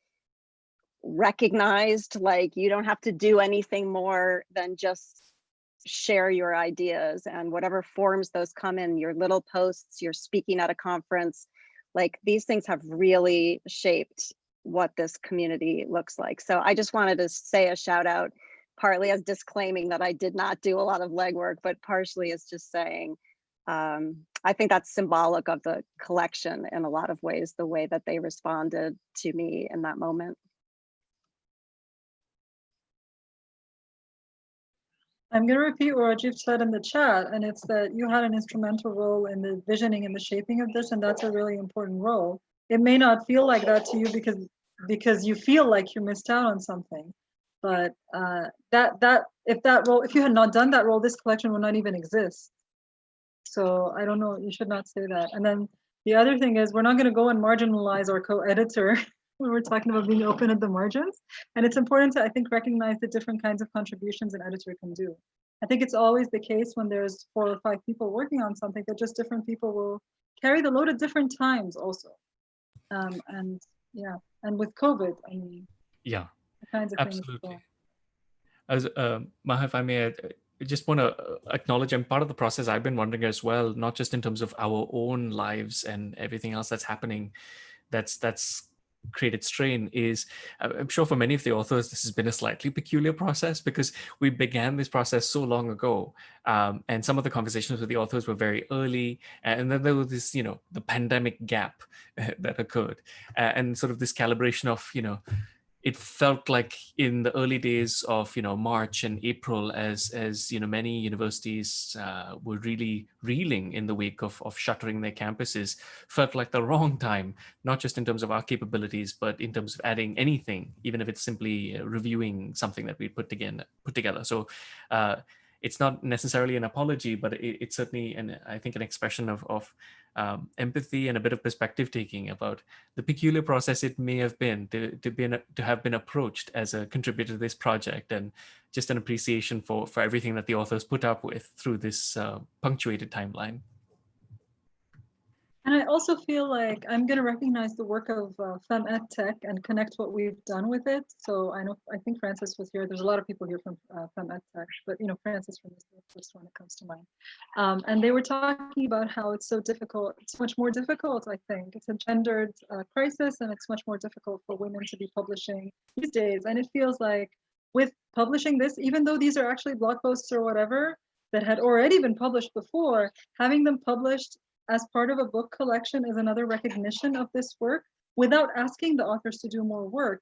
recognized, like you don't have to do anything more than just share your ideas, and whatever forms those come in, your little posts, you're speaking at a conference, like these things have really shaped what this community looks like. So I just wanted to say a shout out, partly as disclaiming that I did not do a lot of legwork, but partially as just saying, I think that's symbolic of the collection in a lot of ways, the way that they responded to me in that moment. I'm going to repeat what Rajiv said in the chat, and it's that you had an instrumental role in the visioning and the shaping of this, and that's a really important role. It may not feel like that to you because you feel like you missed out on something, but if you had not done that role, this collection would not even exist. So I don't know, you should not say that. And then the other thing is, we're not going to go and marginalize our co-editor when we're talking about being open at the margins. And it's important to, I think, recognize the different kinds of contributions an editor can do. I think it's always the case when there's 4 or 5 people working on something, that just different people will carry the load at different times also. And yeah, and with COVID, I mean, yeah, the kinds of absolutely. things. As Maha, if I may, I just want to acknowledge I'm part of the process. I've been wondering as well, not just in terms of our own lives and everything else that's happening, that's created strain. Is I'm sure for many of the authors this has been a slightly peculiar process, because we began this process so long ago, and some of the conversations with the authors were very early, and then there was this, the pandemic gap that occurred, and sort of this calibration of, it felt like in the early days of March and April, as many universities were really reeling in the wake of shuttering their campuses, felt like the wrong time, not just in terms of our capabilities, but in terms of adding anything, even if it's simply reviewing something that we put together. So it's not necessarily an apology, but it's certainly I think an expression of empathy and a bit of perspective taking about the peculiar process it may have been to have been approached as a contributor to this project, and just an appreciation for everything that the authors put up with through this punctuated timeline. And I also feel like I'm going to recognize the work of FemEd Tech and connect what we've done with it. So I think Francis was here. There's a lot of people here from FemEd Tech, but Francis from this is the first one that comes to mind. And they were talking about how it's so difficult. It's much more difficult, I think. It's a gendered crisis, and it's much more difficult for women to be publishing these days. And it feels like with publishing this, even though these are actually blog posts or whatever that had already been published before, having them published as part of a book collection is another recognition of this work without asking the authors to do more work.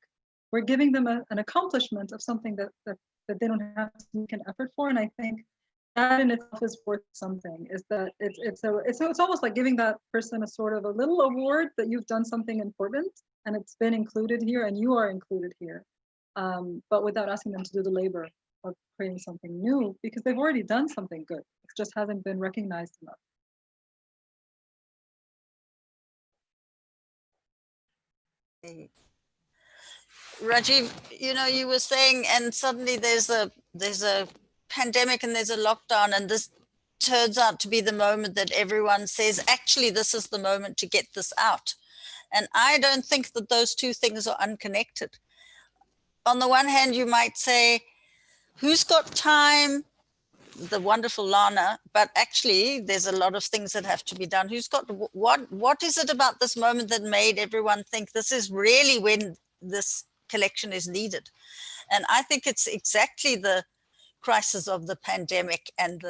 We're giving them an accomplishment of something that they don't have to make an effort for. And I think that in itself is worth something, is that it's almost like giving that person a sort of a little award that you've done something important and it's been included here and you are included here, but without asking them to do the labor of creating something new, because they've already done something good. It just hasn't been recognized enough. Rajiv, you were saying, and suddenly there's a pandemic and there's a lockdown, and this turns out to be the moment that everyone says, actually, this is the moment to get this out. And I don't think that those two things are unconnected. On the one hand, you might say, who's got time? The wonderful Lana, but actually there's a lot of things that have to be done. Who's got what is it about this moment that made everyone think this is really when this collection is needed? And I think it's exactly the crisis of the pandemic, and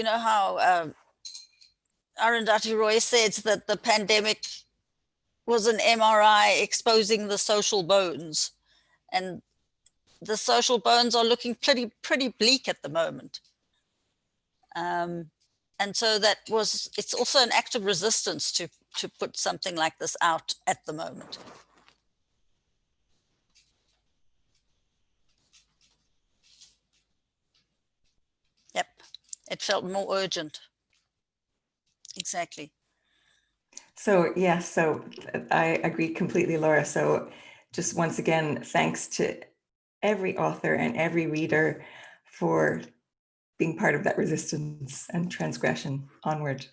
how Arundhati Roy says that the pandemic was an MRI exposing the social bones, and the social bones are looking pretty bleak at the moment. And so it's also an act of resistance to put something like this out at the moment. Yep, it felt more urgent. Exactly. So yes, so I agree completely, Laura. So just once again, thanks to every author and every reader for being part of that resistance and transgression onward.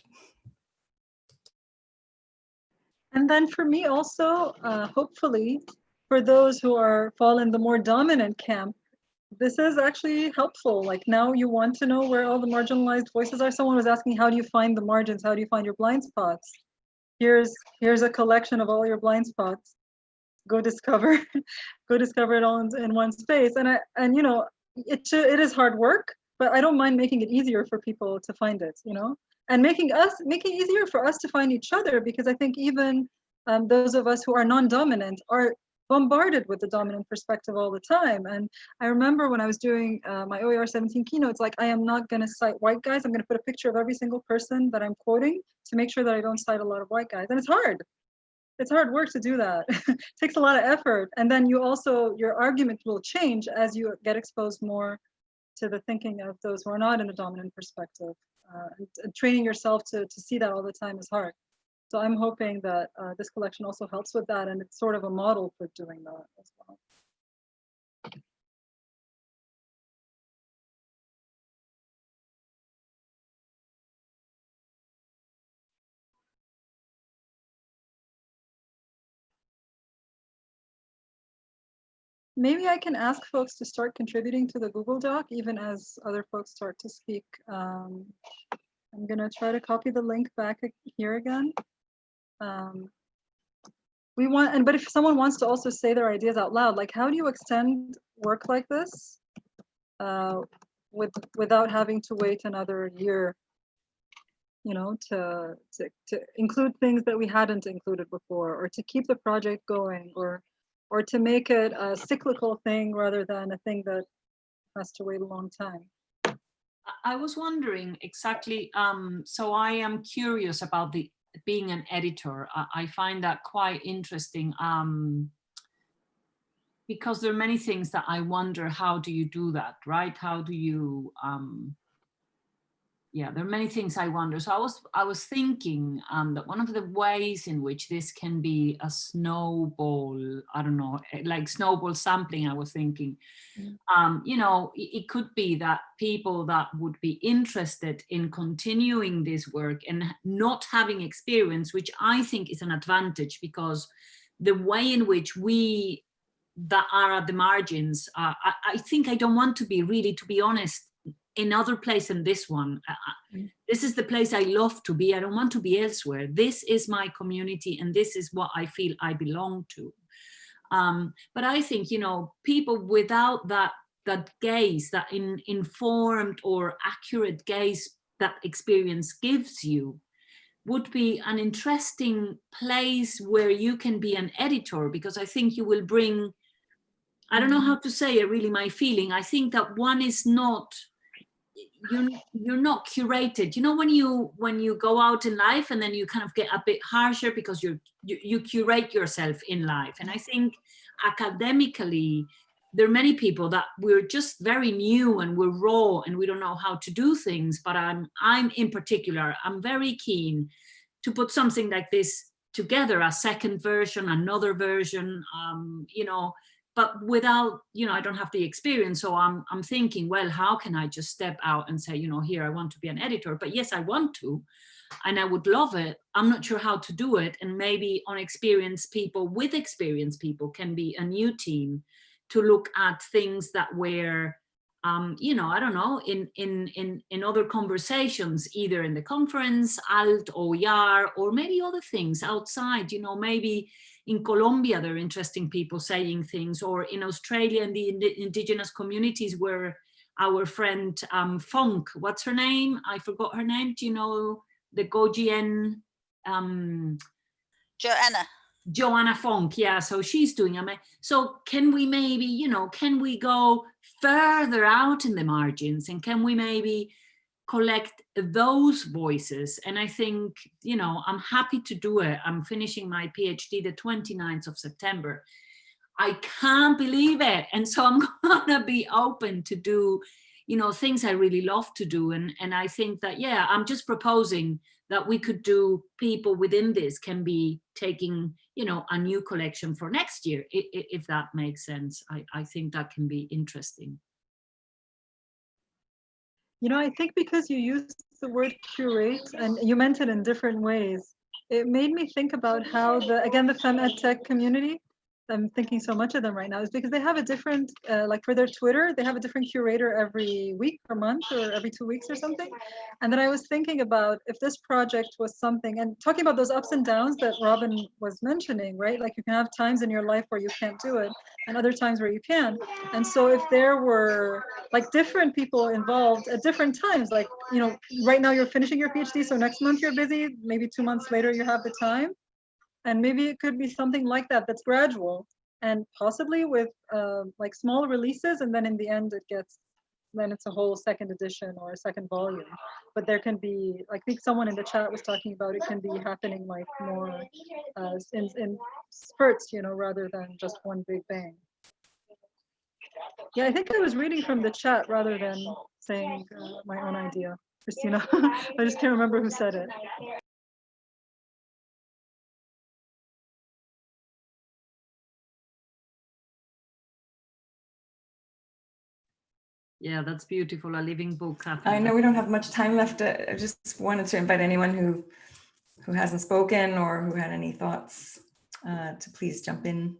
And then for me also, hopefully, for those who fall in the more dominant camp, this is actually helpful. Like now you want to know where all the marginalized voices are. Someone was asking, how do you find the margins? How do you find your blind spots? Here's a collection of all your blind spots. Go discover, go discover it all in one space. And you know, it is hard work, but I don't mind making it easier for people to find it, you know, and making it easier for us to find each other, because I think even those of us who are non-dominant are bombarded with the dominant perspective all the time. And I remember when I was doing my OER 17 keynotes, like I am not going to cite white guys. I'm going to put a picture of every single person that I'm quoting to make sure that I don't cite a lot of white guys. And it's hard. It's hard work to do that. It takes a lot of effort. And then you also, your argument will change as you get exposed more to the thinking of those who are not in the dominant perspective. And training yourself to see that all the time is hard. So I'm hoping that this collection also helps with that, and it's sort of a model for doing that as well. Maybe I can ask folks to start contributing to the Google Doc, even as other folks start to speak. I'm gonna try to copy the link back here again. But if someone wants to also say their ideas out loud, like how do you extend work like this without having to wait another year, you know, to include things that we hadn't included before, or to keep the project going, or to make it a cyclical thing rather than a thing that has to wait a long time. I was wondering exactly, so I am curious about being an editor. I find that quite interesting because there are many things that I wonder, how do you do that, right? How do you, yeah, there are many things I wonder. So I was thinking that one of the ways in which this can be a snowball, I don't know, like snowball sampling, I was thinking, you know, it could be that people that would be interested in continuing this work and not having experience, which I think is an advantage, because the way in which we that are at the margins, I think I don't want to be really, to be honest, another place than this one. This is the place I love to be. I don't want to be elsewhere. This is my community, and this is what I feel I belong to. But I think, you know, people without that gaze, that informed or accurate gaze that experience gives you, would be an interesting place where you can be an editor, because I think you will bring, I don't know how to say it, really my feeling. I think that one is not, you're not curated. You know, when you go out in life and then you kind of get a bit harsher because you curate yourself in life. And I think academically, there are many people that we're just very new and we're raw and we don't know how to do things. But I'm in particular, I'm very keen to put something like this together, a second version, another version, you know, but without, you know, I don't have the experience. So I'm thinking, well, how can I just step out and say, you know, here, I want to be an editor, but yes, I want to, and I would love it. I'm not sure how to do it. And maybe unexperienced people with experienced people can be a new team to look at things that were, you know, I don't know, in other conversations, either in the conference, ALT, OER, or maybe other things outside, you know, maybe in Colombia, there are interesting people saying things, or in Australia, in the indigenous communities where our friend Funk, what's her name? I forgot her name. Do you know the Gojian? Joanna Funk, yeah, so she's doing it. So can we maybe, you know, can we go further out in the margins, and can we maybe collect those voices? And I think, you know, I'm happy to do it. I'm finishing my PhD the 29th of September. I can't believe it. And so I'm gonna be open to do, you know, things I really love to do. And I think that, yeah, I'm just proposing that we could do, people within this can be taking, you know, a new collection for next year, if that makes sense. I think that can be interesting. You know, I think because you used the word curate and you meant it in different ways, it made me think about how again, the Fem Ed Tech community, I'm thinking so much of them right now, is because they have a different, like for their Twitter, they have a different curator every week or month or every 2 weeks or something. And then I was thinking about if this project was something, and talking about those ups and downs that Robin was mentioning, right? Like you can have times in your life where you can't do it and other times where you can. And so if there were like different people involved at different times, like, you know, right now you're finishing your PhD, so next month you're busy, maybe 2 months later you have the time. And maybe it could be something like that, that's gradual and possibly with like small releases. And then in the end, then it's a whole second edition or a second volume. But there can be, I think someone in the chat was talking about, it can be happening like more in spurts, you know, rather than just one big bang. Yeah, I think I was reading from the chat rather than saying my own idea, Christina. I just can't remember who said it. Yeah, that's beautiful. A living book. I know we don't have much time left. I just wanted to invite anyone who hasn't spoken or who had any thoughts to please jump in.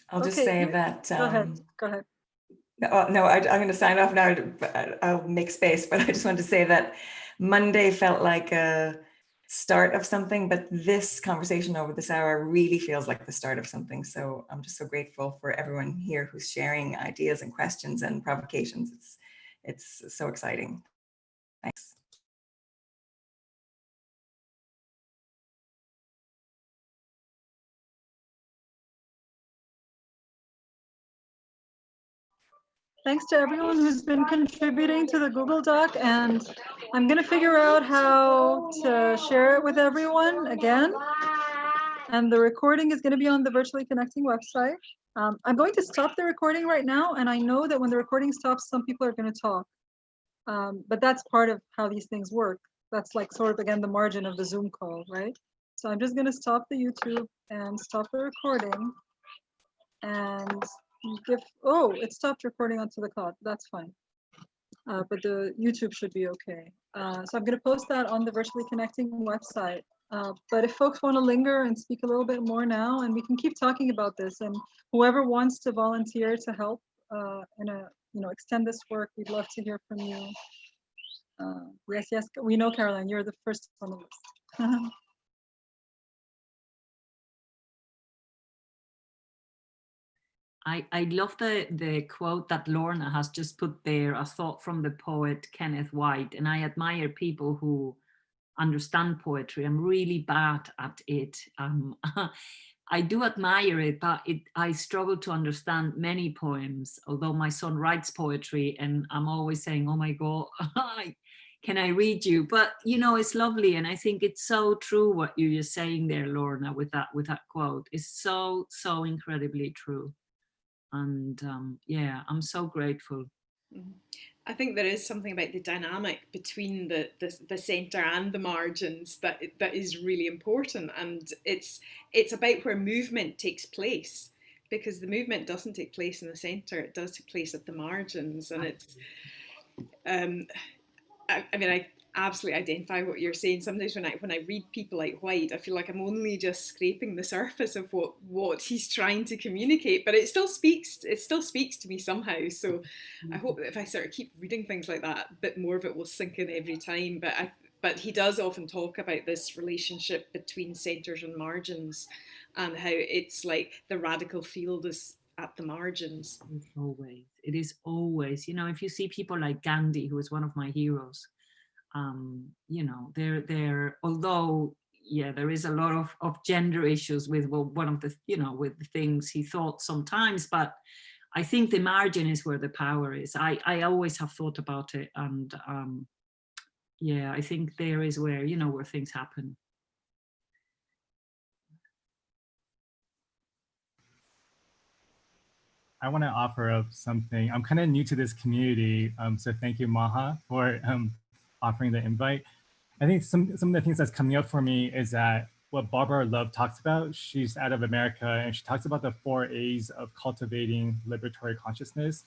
I'll just say that. Go ahead. Go ahead. No, I'm going to sign off now. I'll make space, but I just wanted to say that Monday felt like a start of something, but this conversation over this hour really feels like the start of something. So I'm just so grateful for everyone here who's sharing ideas and questions and provocations. It's so exciting. Thanks. Thanks to everyone who's been contributing to the Google Doc, and I'm gonna figure out how to share it with everyone again. And the recording is gonna be on the Virtually Connecting website. I'm going to stop the recording right now, and I know that when the recording stops, some people are gonna talk. But that's part of how these things work. That's like sort of, again, the margin of the Zoom call, right? So I'm just gonna stop the YouTube and stop the recording. And it stopped recording onto the cloud. That's fine. But the YouTube should be okay. So I'm going to post that on the Virtually Connecting website. But if folks want to linger and speak a little bit more now, and we can keep talking about this, and whoever wants to volunteer to help extend this work, we'd love to hear from you. Yes, we know, Caroline, you're the first on the list. I love the quote that Lorna has just put there, a thought from the poet Kenneth White. And I admire people who understand poetry. I'm really bad at it. I do admire it, but I struggle to understand many poems, although my son writes poetry and I'm always saying, oh my God, can I read you? But you know, it's lovely. And I think it's so true what you're just saying there, Lorna, with that quote. It's so incredibly true. And yeah, I'm so grateful. I think there is something about the dynamic between the center and the margins that is really important, and it's about where movement takes place, because the movement doesn't take place in the center; it does take place at the margins, and it's. I mean, I absolutely identify what you're saying. Sometimes when I read people like White, I feel like I'm only just scraping the surface of what he's trying to communicate, but it still speaks to me somehow. So I hope that if I sort of keep reading things like that, a bit more of it will sink in every time. But he does often talk about this relationship between centers and margins, and how it's like the radical field is at the margins. It is always, you know, if you see people like Gandhi, who is one of my heroes, you know, they're although, yeah, there is a lot of gender issues with one of the, you know, with the things he thought sometimes, but I think the margin is where the power is. I always have thought about it, and yeah, I think there is where, you know, where things happen. I want to offer up something. I'm kind of new to this community, so thank you, Maha, for offering the invite. I think some of the things that's coming up for me is that what Barbara Love talks about, she's out of America, and she talks about the 4 A's of cultivating liberatory consciousness.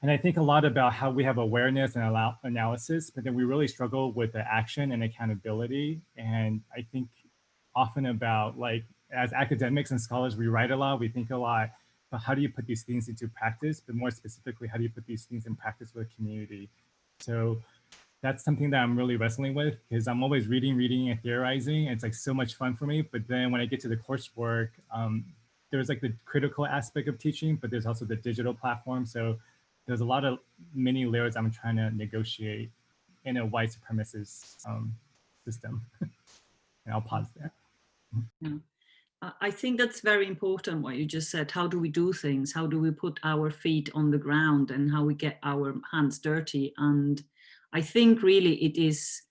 And I think a lot about how we have awareness and analysis, but then we really struggle with the action and accountability. And I think often about, like, as academics and scholars, we write a lot, we think a lot, but how do you put these things into practice? But more specifically, how do you put these things in practice with a community? So that's something that I'm really wrestling with, because I'm always reading and theorizing. And it's like so much fun for me. But then when I get to the coursework, there's like the critical aspect of teaching, but there's also the digital platform. So there's a lot of many layers I'm trying to negotiate in a white supremacist system. And I'll pause there. Yeah. I think that's very important what you just said. How do we do things? How do we put our feet on the ground and how we get our hands dirty? And I think really it is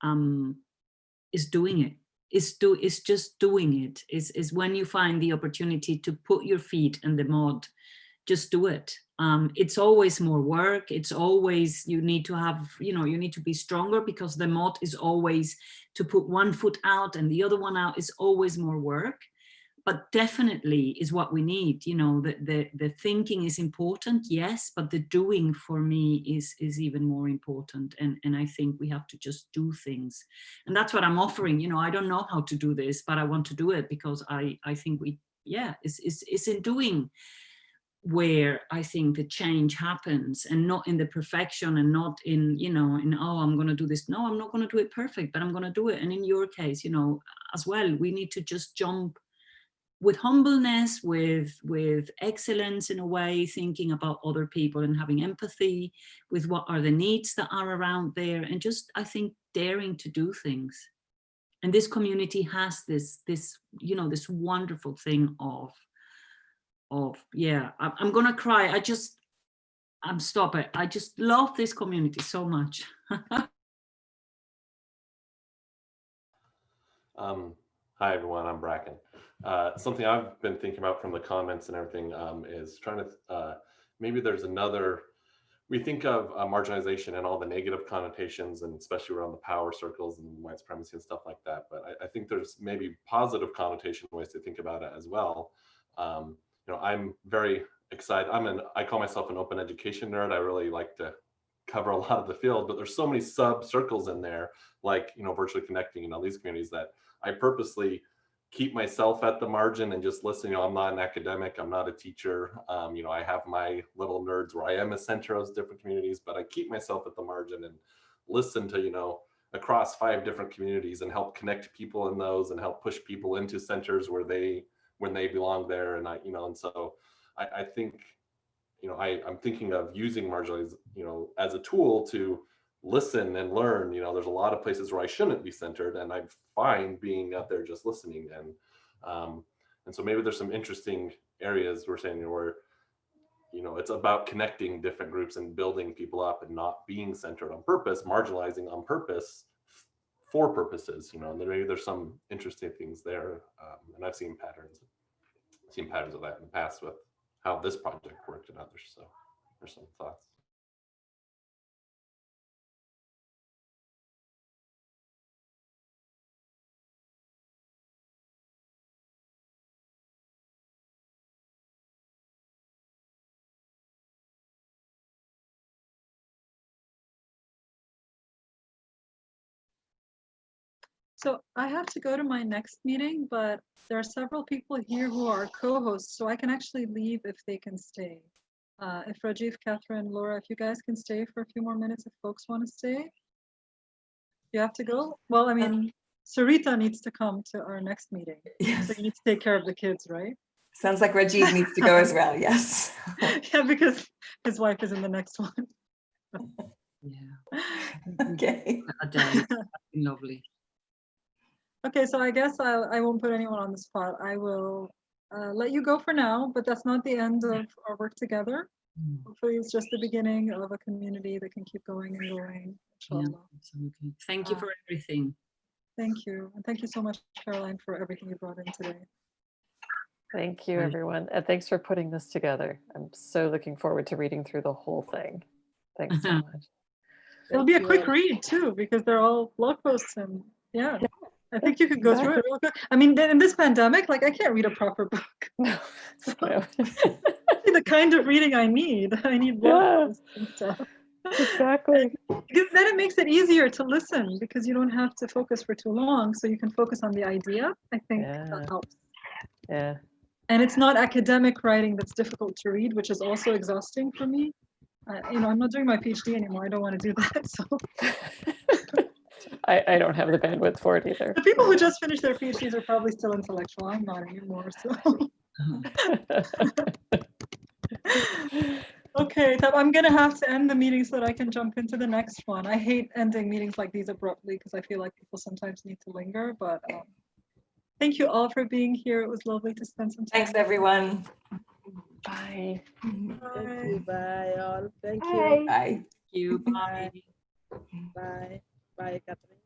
doing it. It's just doing it. Is when you find the opportunity to put your feet in the mud, just do it. It's always more work. It's always, you need to have, you know, you need to be stronger, because the mud is always, to put one foot out and the other one out is always more work. But definitely is what we need. You know, the thinking is important, yes, but the doing for me is even more important. And I think we have to just do things. And that's what I'm offering. You know, I don't know how to do this, but I want to do it, because I think it's in doing where I think the change happens, and not in the perfection, and not in, you know, in, oh, I'm going to do this. No, I'm not going to do it perfect, but I'm going to do it. And in your case, you know, as well, we need to just jump with humbleness, with excellence in a way, thinking about other people and having empathy with what are the needs that are around there, and just, I think, daring to do things. And this community has this, you know, this wonderful thing of yeah, I'm gonna cry. Stop it. I just love this community so much. Hi everyone, I'm Bracken. Something I've been thinking about from the comments and everything is trying to, maybe there's another, we think of marginalization and all the negative connotations, and especially around the power circles and white supremacy and stuff like that. But I think there's maybe positive connotation ways to think about it as well. You know, I'm very excited. I call myself an open education nerd. I really like to cover a lot of the field, but there's so many sub circles in there, like, you know, virtually connecting and all these communities, that I purposely keep myself at the margin and just listen. You know, I'm not an academic, I'm not a teacher. You know, I have my little nerds where I am a center of different communities, but I keep myself at the margin and listen to, you know, across 5 different communities, and help connect people in those, and help push people into centers where when they belong there. And you know, and so I think, you know, I'm thinking of using marginalized, you know, as a tool to listen and learn. You know, there's a lot of places where I shouldn't be centered, and I'm fine being out there just listening. And so maybe there's some interesting areas we're saying, you know, where, you know, it's about connecting different groups and building people up, and not being centered on purpose, marginalizing on purpose for purposes, you know. And then maybe there's some interesting things there. And I've seen patterns of that in the past with how this project worked and others. So there's some thoughts. So I have to go to my next meeting, but there are several people here who are co-hosts, so I can actually leave if they can stay. If Rajiv, Catherine, Laura, if you guys can stay for a few more minutes, if folks want to stay. You have to go? Well, I mean, Sarita needs to come to our next meeting. Yes. So you need to take care of the kids, right? Sounds like Rajiv needs to go as well, yes. Yeah, because his wife is in the next one. Yeah. Okay. Lovely. Okay, so I guess I won't put anyone on the spot. I will let you go for now, but that's not the end of our work together. Hopefully it's just the beginning of a community that can keep going and going inshallah. Absolutely. Thank you for everything. Thank you. And thank you so much, Caroline, for everything you brought in today. Thank you, everyone. And thanks for putting this together. I'm so looking forward to reading through the whole thing. Thanks so much. It'll be a quick read too, because they're all blog posts and yeah. I think you could go through it real quick. I mean, in this pandemic, like I can't read a proper book. No. The kind of reading I need. I need blog posts and stuff. Exactly. Because then it makes it easier to listen because you don't have to focus for too long. So you can focus on the idea. I think that helps. Yeah. And it's not academic writing that's difficult to read, which is also exhausting for me. You know, I'm not doing my PhD anymore. I don't want to do that. So I don't have the bandwidth for it either. the people who just finished their PhDs are probably still intellectual. I'm not anymore. So okay, I'm gonna have to end the meeting so that I can jump into the next one. I hate ending meetings like these abruptly because I feel like people sometimes need to linger. But thank you all for being here. It was lovely to spend some time. Thanks, everyone. Bye. Thank you. Bye, all. Thank Bye. Bye. Thank you. Bye. Bye. Bye, Catherine.